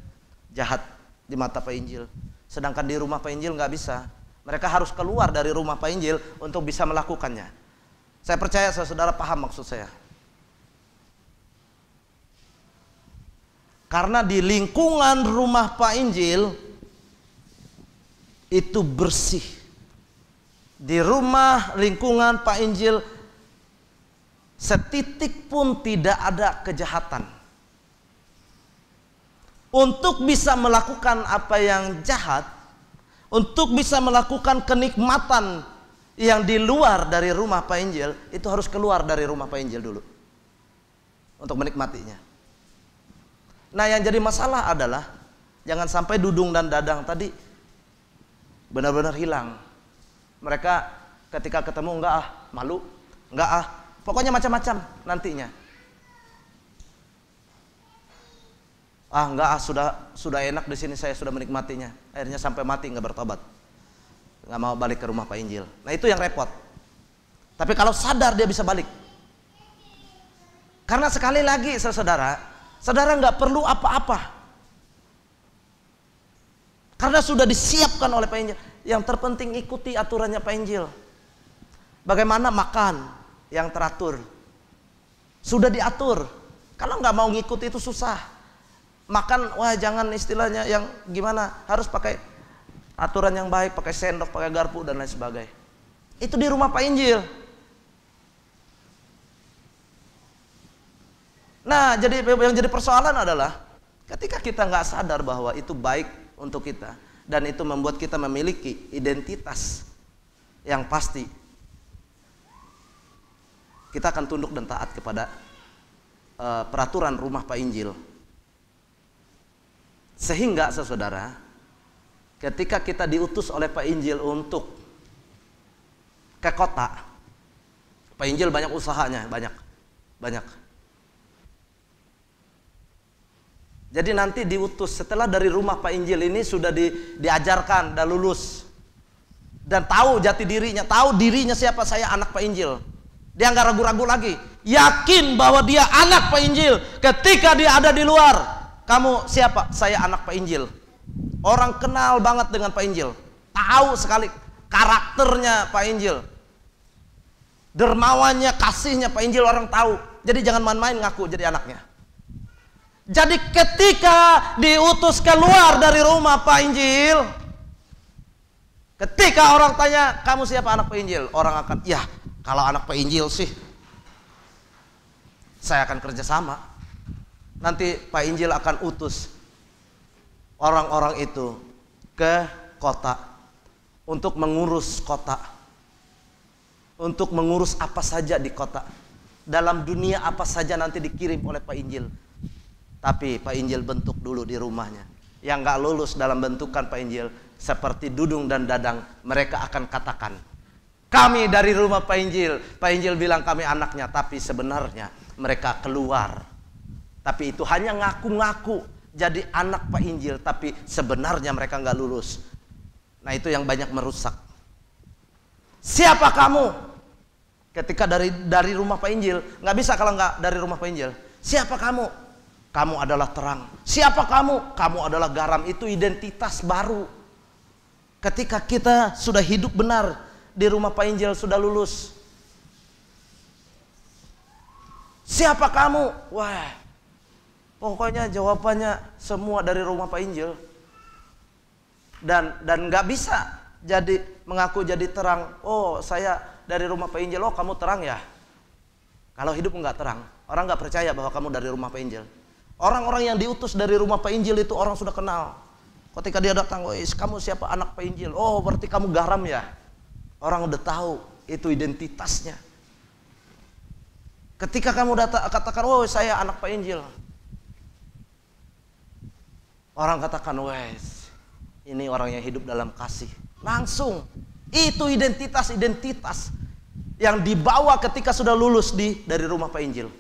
jahat di mata Pak Injil. Sedangkan di rumah Pak Injil nggak bisa. Mereka harus keluar dari rumah Pak Injil untuk bisa melakukannya. Saya percaya saudara paham maksud saya. Karena di lingkungan rumah Pak Injil itu bersih. Di rumah lingkungan Pak Injil setitik pun tidak ada kejahatan. Untuk bisa melakukan apa yang jahat, untuk bisa melakukan kenikmatan yang di luar dari rumah Pak Injil, itu harus keluar dari rumah Pak Injil dulu untuk menikmatinya. Nah, yang jadi masalah adalah jangan sampai Dudung dan Dadang tadi benar-benar hilang. Mereka ketika ketemu enggak malu, enggak pokoknya macam-macam nantinya. Enggak sudah enak di sini, saya sudah menikmatinya. Akhirnya sampai mati enggak bertobat. Enggak mau balik ke rumah Pak Injil. Nah, itu yang repot. Tapi kalau sadar dia bisa balik. Karena sekali lagi saudara enggak perlu apa-apa. Karena sudah disiapkan oleh Pak Injil. Yang terpenting ikuti aturannya Pak Injil. Bagaimana makan yang teratur. Sudah diatur. Kalau nggak mau ngikuti itu susah. Makan, jangan istilahnya yang gimana. Harus pakai aturan yang baik. Pakai sendok, pakai garpu dan lain sebagainya. Itu di rumah Pak Injil. Nah, yang jadi persoalan adalah ketika kita nggak sadar bahwa itu baik untuk kita dan itu membuat kita memiliki identitas yang pasti, kita akan tunduk dan taat kepada peraturan rumah Pak Injil. Sehingga saudara, ketika kita diutus oleh Pak Injil untuk ke kota, Pak Injil banyak usahanya, banyak. Jadi nanti diutus setelah dari rumah Pak Injil ini sudah diajarkan, dah lulus dan tahu jati dirinya, tahu dirinya siapa, saya anak Pak Injil. Dia nggak ragu-ragu lagi, yakin bahwa dia anak Pak Injil. Ketika dia ada di luar, kamu siapa? Saya anak Pak Injil. Orang kenal banget dengan Pak Injil, tahu sekali karakternya Pak Injil, dermawannya, kasihnya Pak Injil, orang tahu. Jadi jangan main-main ngaku jadi anaknya. Jadi ketika diutus keluar dari rumah Pak Injil, ketika orang tanya, kamu siapa anak Pak Injil? Orang akan, ya kalau anak Pak Injil sih saya akan kerjasama. Nanti Pak Injil akan utus orang-orang itu ke kota untuk mengurus kota, untuk mengurus apa saja di kota, dalam dunia apa saja nanti dikirim oleh Pak Injil. Tapi Pak Injil bentuk dulu di rumahnya. Yang gak lulus dalam bentukan Pak Injil, seperti Dudung dan Dadang, mereka akan katakan, kami dari rumah Pak Injil. Pak Injil bilang kami anaknya, tapi sebenarnya mereka keluar. Tapi itu hanya ngaku-ngaku jadi anak Pak Injil, tapi sebenarnya mereka gak lulus. Nah, itu yang banyak merusak. Siapa kamu? Ketika dari rumah Pak Injil, gak bisa kalau gak dari rumah Pak Injil. Siapa kamu? Kamu adalah terang. Siapa kamu? Kamu adalah garam. Itu identitas baru. Ketika kita sudah hidup benar di rumah Pak Injil, sudah lulus. Siapa kamu? Wah, pokoknya jawabannya semua dari rumah Pak Injil. Dan nggak bisa jadi mengaku jadi terang. Oh, saya dari rumah Pak Injil. Oh, kamu terang ya? Kalau hidup nggak terang, orang nggak percaya bahwa kamu dari rumah Pak Injil. Orang-orang yang diutus dari rumah Pak Injil itu orang sudah kenal. Ketika dia datang, kamu siapa? Anak Pak Injil. Oh, berarti kamu garam ya? Orang udah tahu itu identitasnya. Ketika kamu katakan, oh saya anak Pak Injil, orang katakan, wes ini orang yang hidup dalam kasih. Langsung itu identitas yang dibawa ketika sudah lulus dari rumah Pak Injil.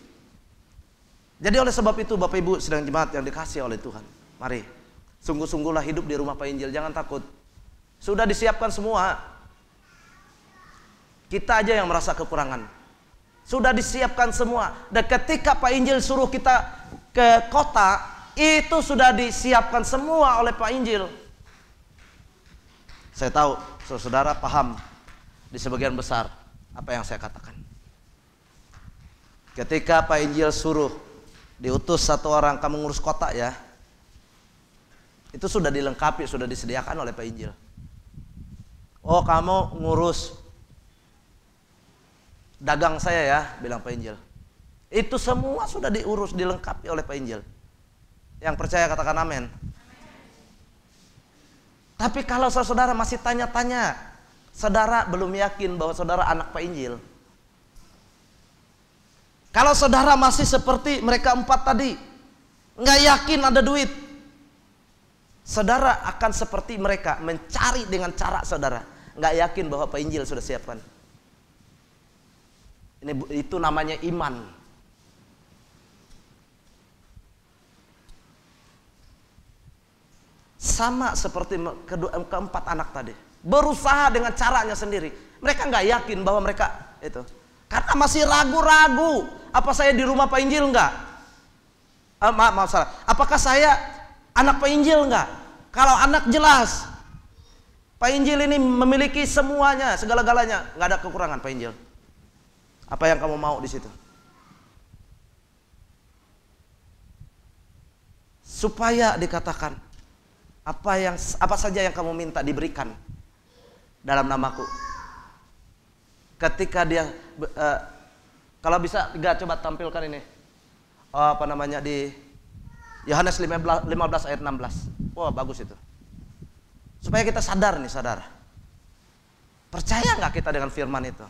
Jadi oleh sebab itu Bapak Ibu sedang jemaat yang dikasihi oleh Tuhan, mari sungguh-sungguhlah hidup di rumah Pak Injil, jangan takut. Sudah disiapkan semua. Kita aja yang merasa kekurangan. Sudah disiapkan semua. Dan ketika Pak Injil suruh kita ke kota, itu sudah disiapkan semua oleh Pak Injil. Saya tahu saudara paham di sebagian besar apa yang saya katakan. Ketika Pak Injil suruh diutus satu orang, kamu ngurus kota ya, Itu sudah dilengkapi, sudah disediakan oleh Pak Injil. Oh, kamu ngurus dagang saya ya, bilang Pak Injil. Itu semua sudah diurus, dilengkapi oleh Pak Injil. Yang percaya katakan amin. Tapi kalau saudara masih tanya-tanya, saudara belum yakin bahwa saudara anak Pak Injil. Kalau saudara masih seperti mereka 4 tadi, nggak yakin ada duit, saudara akan seperti mereka, mencari dengan cara saudara, nggak yakin bahwa Pak Injil sudah siapkan. Itu namanya iman. Sama seperti keempat anak tadi, berusaha dengan caranya sendiri. Mereka nggak yakin bahwa mereka itu, karena masih ragu-ragu. Apa saya di rumah Pak Injil enggak? Maaf salah. Apakah saya anak Pak Injil enggak? Kalau anak jelas, Pak Injil ini memiliki semuanya, segala-galanya, nggak ada kekurangan Pak Injil. Apa yang kamu mau di situ? Supaya dikatakan apa saja yang kamu minta diberikan dalam namaku. Ketika dia kalau bisa coba tampilkan ini. Apa namanya di Yohanes 15 ayat 16. Wah, bagus itu. Supaya kita sadar nih, saudara. Percaya nggak kita dengan firman itu?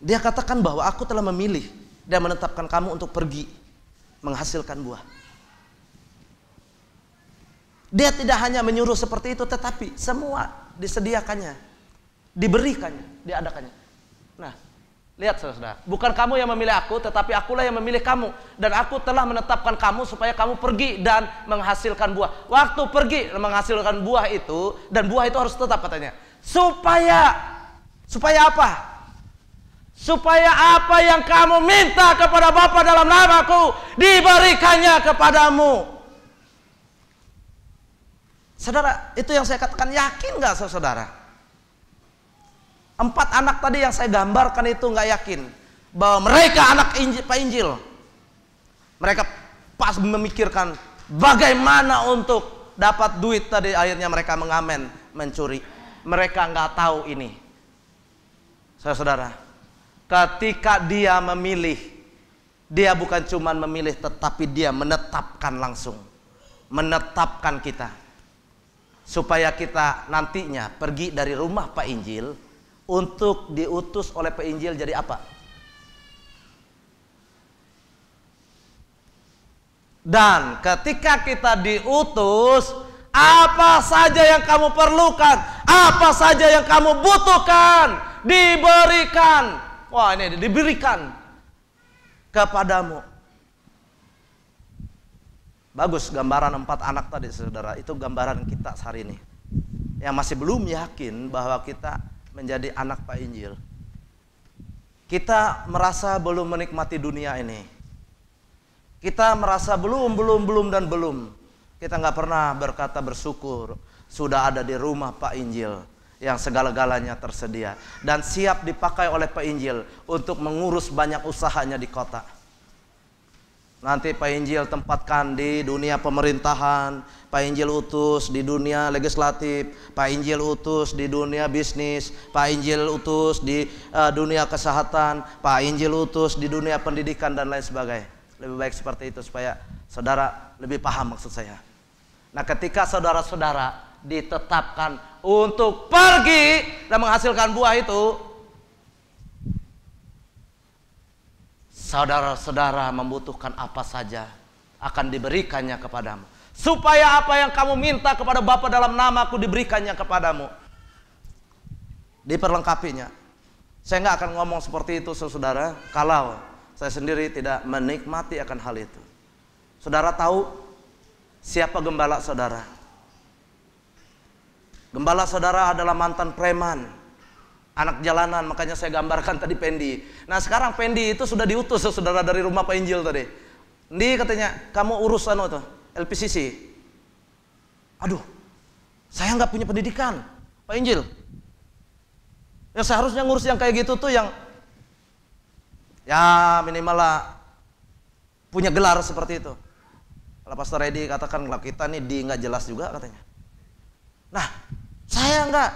Dia katakan bahwa aku telah memilih dan menetapkan kamu untuk pergi menghasilkan buah. Dia tidak hanya menyuruh seperti itu, tetapi semua disediakannya, diberikannya, diadakannya. Nah, lihat saudara, bukan kamu yang memilih aku, tetapi akulah yang memilih kamu. Dan aku telah menetapkan kamu supaya kamu pergi dan menghasilkan buah. Waktu pergi menghasilkan buah itu, dan buah itu harus tetap katanya. Supaya apa? Supaya apa yang kamu minta kepada Bapa dalam namaku, diberikannya kepadamu. Saudara, itu yang saya katakan, yakin gak saudara? 4 anak tadi yang saya gambarkan itu nggak yakin bahwa mereka anak Pak Injil. Mereka pas memikirkan bagaimana untuk dapat duit tadi, akhirnya mereka mengamen, mencuri. Mereka nggak tahu ini, saudara. Ketika dia memilih, dia bukan cuma memilih, tetapi dia menetapkan langsung, menetapkan kita supaya kita nantinya pergi dari rumah Pak Injil untuk diutus oleh Pak Injil jadi apa? Dan ketika kita diutus, apa saja yang kamu perlukan, apa saja yang kamu butuhkan, diberikan. Wah, ini diberikan kepadamu. Bagus gambaran 4 anak tadi, saudara. Itu gambaran kita hari ini yang masih belum yakin bahwa kita menjadi anak Pak Injil. Kita merasa belum menikmati dunia ini. Kita merasa belum. Kita nggak pernah berkata bersyukur sudah ada di rumah Pak Injil yang segala-galanya tersedia dan siap dipakai oleh Pak Injil untuk mengurus banyak usahanya di kota. Nanti Pak Injil tempatkan di dunia pemerintahan, Pak Injil utus di dunia legislatif, Pak Injil utus di dunia bisnis, Pak Injil utus di dunia kesehatan, Pak Injil utus di dunia pendidikan dan lain sebagainya. Lebih baik seperti itu supaya saudara lebih paham maksud saya. Nah, ketika saudara-saudara ditetapkan untuk pergi dan menghasilkan buah itu, saudara-saudara membutuhkan apa saja akan diberikannya kepadamu. Supaya apa yang kamu minta kepada Bapa dalam namaku diberikannya kepadamu. Diperlengkapinya. Saya nggak akan ngomong seperti itu saudara kalau saya sendiri tidak menikmati akan hal itu. Saudara tahu siapa gembala saudara? Gembala saudara adalah mantan preman, anak jalanan, makanya saya gambarkan tadi Pendi. Nah, sekarang Pendi itu sudah diutus saudara dari rumah Pak Injil tadi. Ini katanya, kamu urus tuh, LPCC. Aduh, saya nggak punya pendidikan, Pak Injil. Yang seharusnya ngurus yang kayak gitu tuh yang ya minimal lah punya gelar seperti itu. Kalau Pastor Edi katakan kalau kita nih di nggak jelas juga katanya. Nah, saya enggak.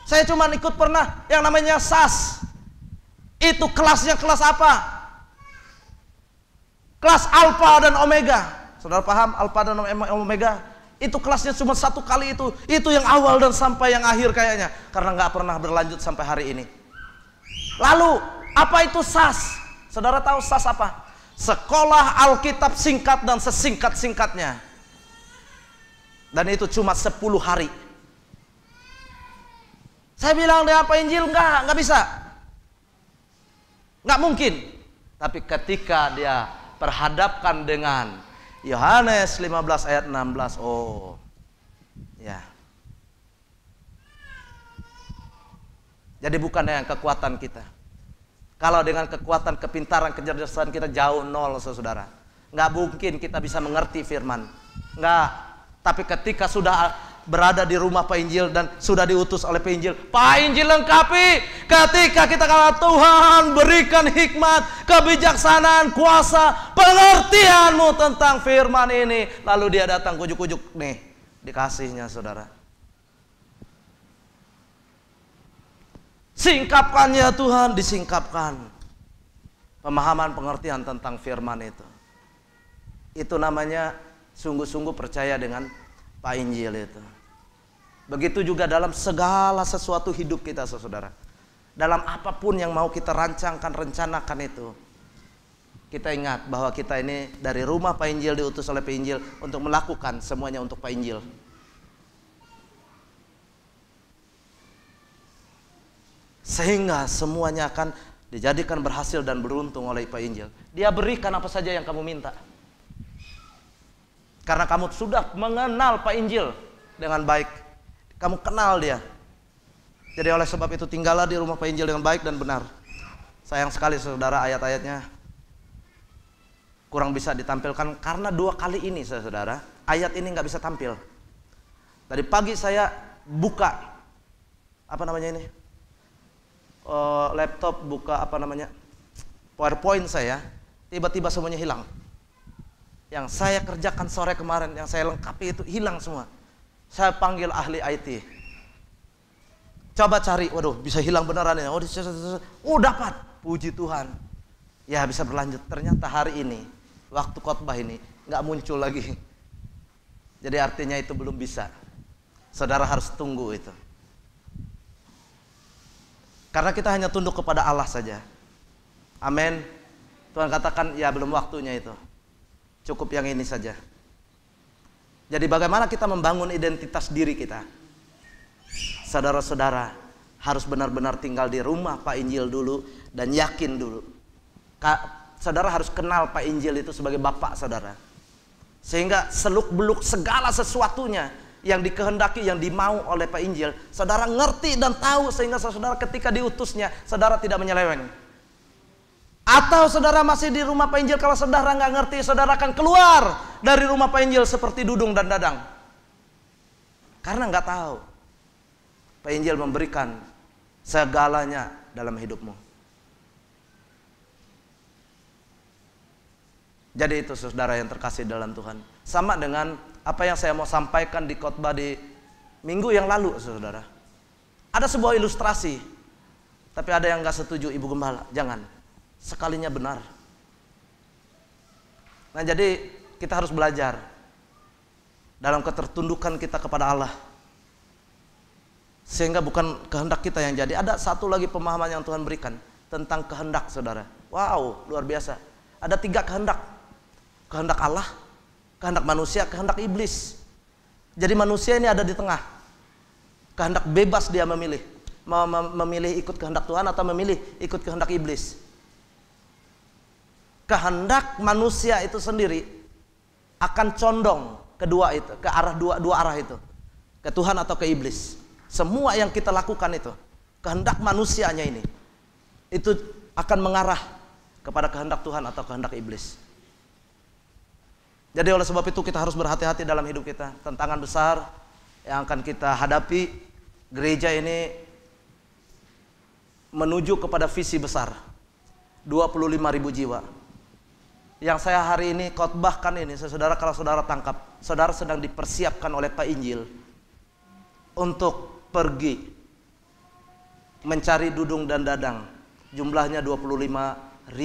Saya cuma ikut pernah yang namanya SAS. Itu kelasnya kelas apa? Kelas Alpha dan Omega. Saudara paham Alpha dan Omega? Itu kelasnya cuma satu kali itu. Itu yang awal dan sampai yang akhir kayaknya. Karena nggak pernah berlanjut sampai hari ini. Lalu, apa itu SAS? Saudara tahu SAS apa? Sekolah Alkitab singkat dan sesingkat-singkatnya. Dan itu cuma 10 hari. Saya bilang dengan Pak Injil, enggak bisa. Enggak mungkin. Tapi ketika dia perhadapkan dengan Yohanes 15 ayat 16, oh ya. Jadi bukan dengan kekuatan kita. Kalau dengan kekuatan, kepintaran, kecerdasan kita jauh nol, saudara. Nggak mungkin kita bisa mengerti firman. Nggak. Tapi ketika sudah berada di rumah Pak Injil dan sudah diutus oleh Pak Injil, Pak Injil lengkapi. Ketika kita kata Tuhan berikan hikmat, kebijaksanaan, kuasa, pengertianmu tentang firman ini. Lalu dia datang kujuk-kujuk nih, dikasihnya saudara. Singkapkannya Tuhan, disingkapkan. Pemahaman pengertian tentang firman itu. Itu namanya sungguh-sungguh percaya dengan Pak Injil itu. Begitu juga dalam segala sesuatu hidup kita, saudara. Dalam apapun yang mau kita rancangkan, rencanakan itu. Kita ingat bahwa kita ini dari rumah Pak Injil diutus oleh Pak Injil untuk melakukan semuanya untuk Pak Injil. Sehingga semuanya akan dijadikan berhasil dan beruntung oleh Pak Injil. Dia berikan apa saja yang kamu minta. Karena kamu sudah mengenal Pak Injil dengan baik. Kamu kenal dia. Jadi oleh sebab itu tinggallah di rumah Pak Injil dengan baik dan benar. Sayang sekali saudara, ayat-ayatnya kurang bisa ditampilkan. Karena 2 kali ini saudara, ayat ini nggak bisa tampil. Tadi pagi saya buka, apa namanya ini? Laptop, buka apa namanya, PowerPoint saya, tiba-tiba semuanya hilang. Yang saya kerjakan sore kemarin, yang saya lengkapi itu hilang semua. Saya panggil ahli IT, coba cari, waduh bisa hilang beneran ya. Oh dapat, puji Tuhan. Ya bisa berlanjut. Ternyata hari ini, waktu khotbah ini nggak muncul lagi. Jadi artinya itu belum bisa. Saudara harus tunggu itu. Karena kita hanya tunduk kepada Allah saja. Amin. Tuhan katakan, ya belum waktunya itu. Cukup yang ini saja. Jadi bagaimana kita membangun identitas diri kita? Saudara-saudara harus benar-benar tinggal di rumah Pak Injil dulu dan yakin dulu. Saudara harus kenal Pak Injil itu sebagai Bapak saudara. Sehingga seluk-beluk segala sesuatunya yang dikehendaki, yang dimau oleh Pak Injil, saudara ngerti dan tahu, sehingga saudara ketika diutusnya, saudara tidak menyeleweng. Atau saudara masih di rumah Pak Injil, kalau saudara nggak ngerti, saudara akan keluar dari rumah Pak Injil seperti Dudung dan Dadang. Karena nggak tahu. Pak Injil memberikan segalanya dalam hidupmu. Jadi itu saudara yang terkasih dalam Tuhan. Sama dengan apa yang saya mau sampaikan di khotbah di minggu yang lalu, saudara. Ada sebuah ilustrasi, tapi ada yang nggak setuju, Ibu Gembala. Jangan, sekalinya benar. Nah jadi kita harus belajar dalam ketertundukan kita kepada Allah, sehingga bukan kehendak kita yang jadi. Ada satu lagi pemahaman yang Tuhan berikan tentang kehendak, saudara. Wow, luar biasa. Ada 3 kehendak. Kehendak Allah, kehendak manusia, kehendak iblis. Jadi manusia ini ada di tengah. Kehendak bebas dia memilih. Memilih ikut kehendak Tuhan atau memilih ikut kehendak iblis. Kehendak manusia itu sendiri akan condong kedua itu, ke arah dua arah itu. Ke Tuhan atau ke iblis. Semua yang kita lakukan itu, kehendak manusianya ini, itu akan mengarah kepada kehendak Tuhan atau kehendak iblis. Jadi oleh sebab itu kita harus berhati-hati dalam hidup kita. Tantangan besar yang akan kita hadapi, gereja ini menuju kepada visi besar, 25.000 jiwa. Yang saya hari ini khotbahkan ini, saudara, kalau saudara tangkap, saudara sedang dipersiapkan oleh Pak Injil untuk pergi mencari dudung dan dadang. Jumlahnya 25.000.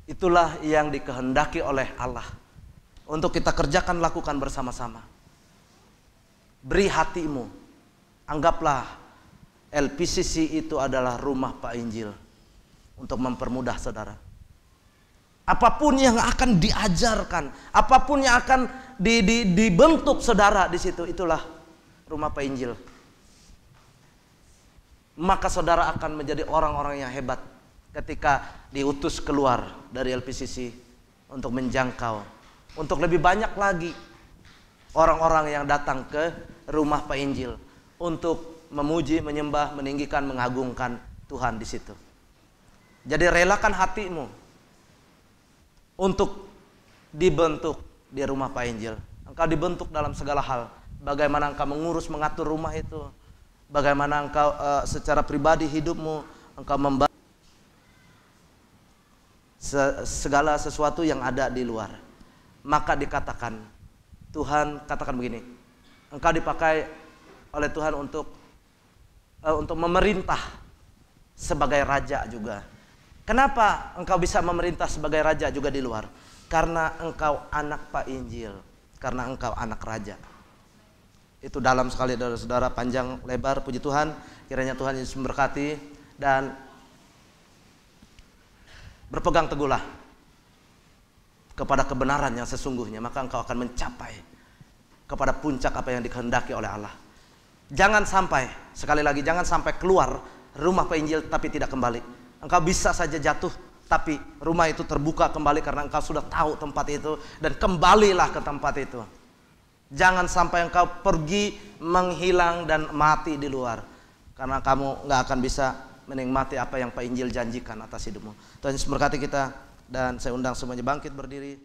Itulah yang dikehendaki oleh Allah untuk kita kerjakan, lakukan bersama-sama. Beri hatimu. Anggaplah LPCC itu adalah rumah Pak Injil untuk mempermudah saudara. Apapun yang akan diajarkan, apapun yang akan dibentuk saudara di situ, itulah rumah Pak Injil. Maka saudara akan menjadi orang-orang yang hebat ketika diutus keluar dari LPCC untuk menjangkau, untuk lebih banyak lagi orang-orang yang datang ke rumah Pak Injil untuk memuji, menyembah, meninggikan, mengagungkan Tuhan di situ. Jadi relakan hatimu untuk dibentuk di rumah Pak Injil. Engkau dibentuk dalam segala hal. Bagaimana engkau mengurus, mengatur rumah itu, bagaimana engkau secara pribadi hidupmu, engkau membantu segala sesuatu yang ada di luar. Maka dikatakan, Tuhan katakan begini, engkau dipakai oleh Tuhan untuk memerintah sebagai raja juga. Kenapa engkau bisa memerintah sebagai raja juga di luar? Karena engkau anak Pak Injil, karena engkau anak raja. Itu dalam sekali, saudara, panjang lebar, puji Tuhan. Kiranya Tuhan Yesus memberkati, dan berpegang teguhlah kepada kebenaran yang sesungguhnya, maka engkau akan mencapai kepada puncak apa yang dikehendaki oleh Allah. Jangan sampai, sekali lagi, jangan sampai keluar rumah Pak Injil tapi tidak kembali. Engkau bisa saja jatuh, tapi rumah itu terbuka kembali karena engkau sudah tahu tempat itu, dan kembalilah ke tempat itu. Jangan sampai engkau pergi, menghilang dan mati di luar, karena kamu nggak akan bisa menikmati apa yang Pak Injil janjikan atas hidupmu. Tuhan Yesus memberkati kita, dan saya undang semuanya bangkit berdiri.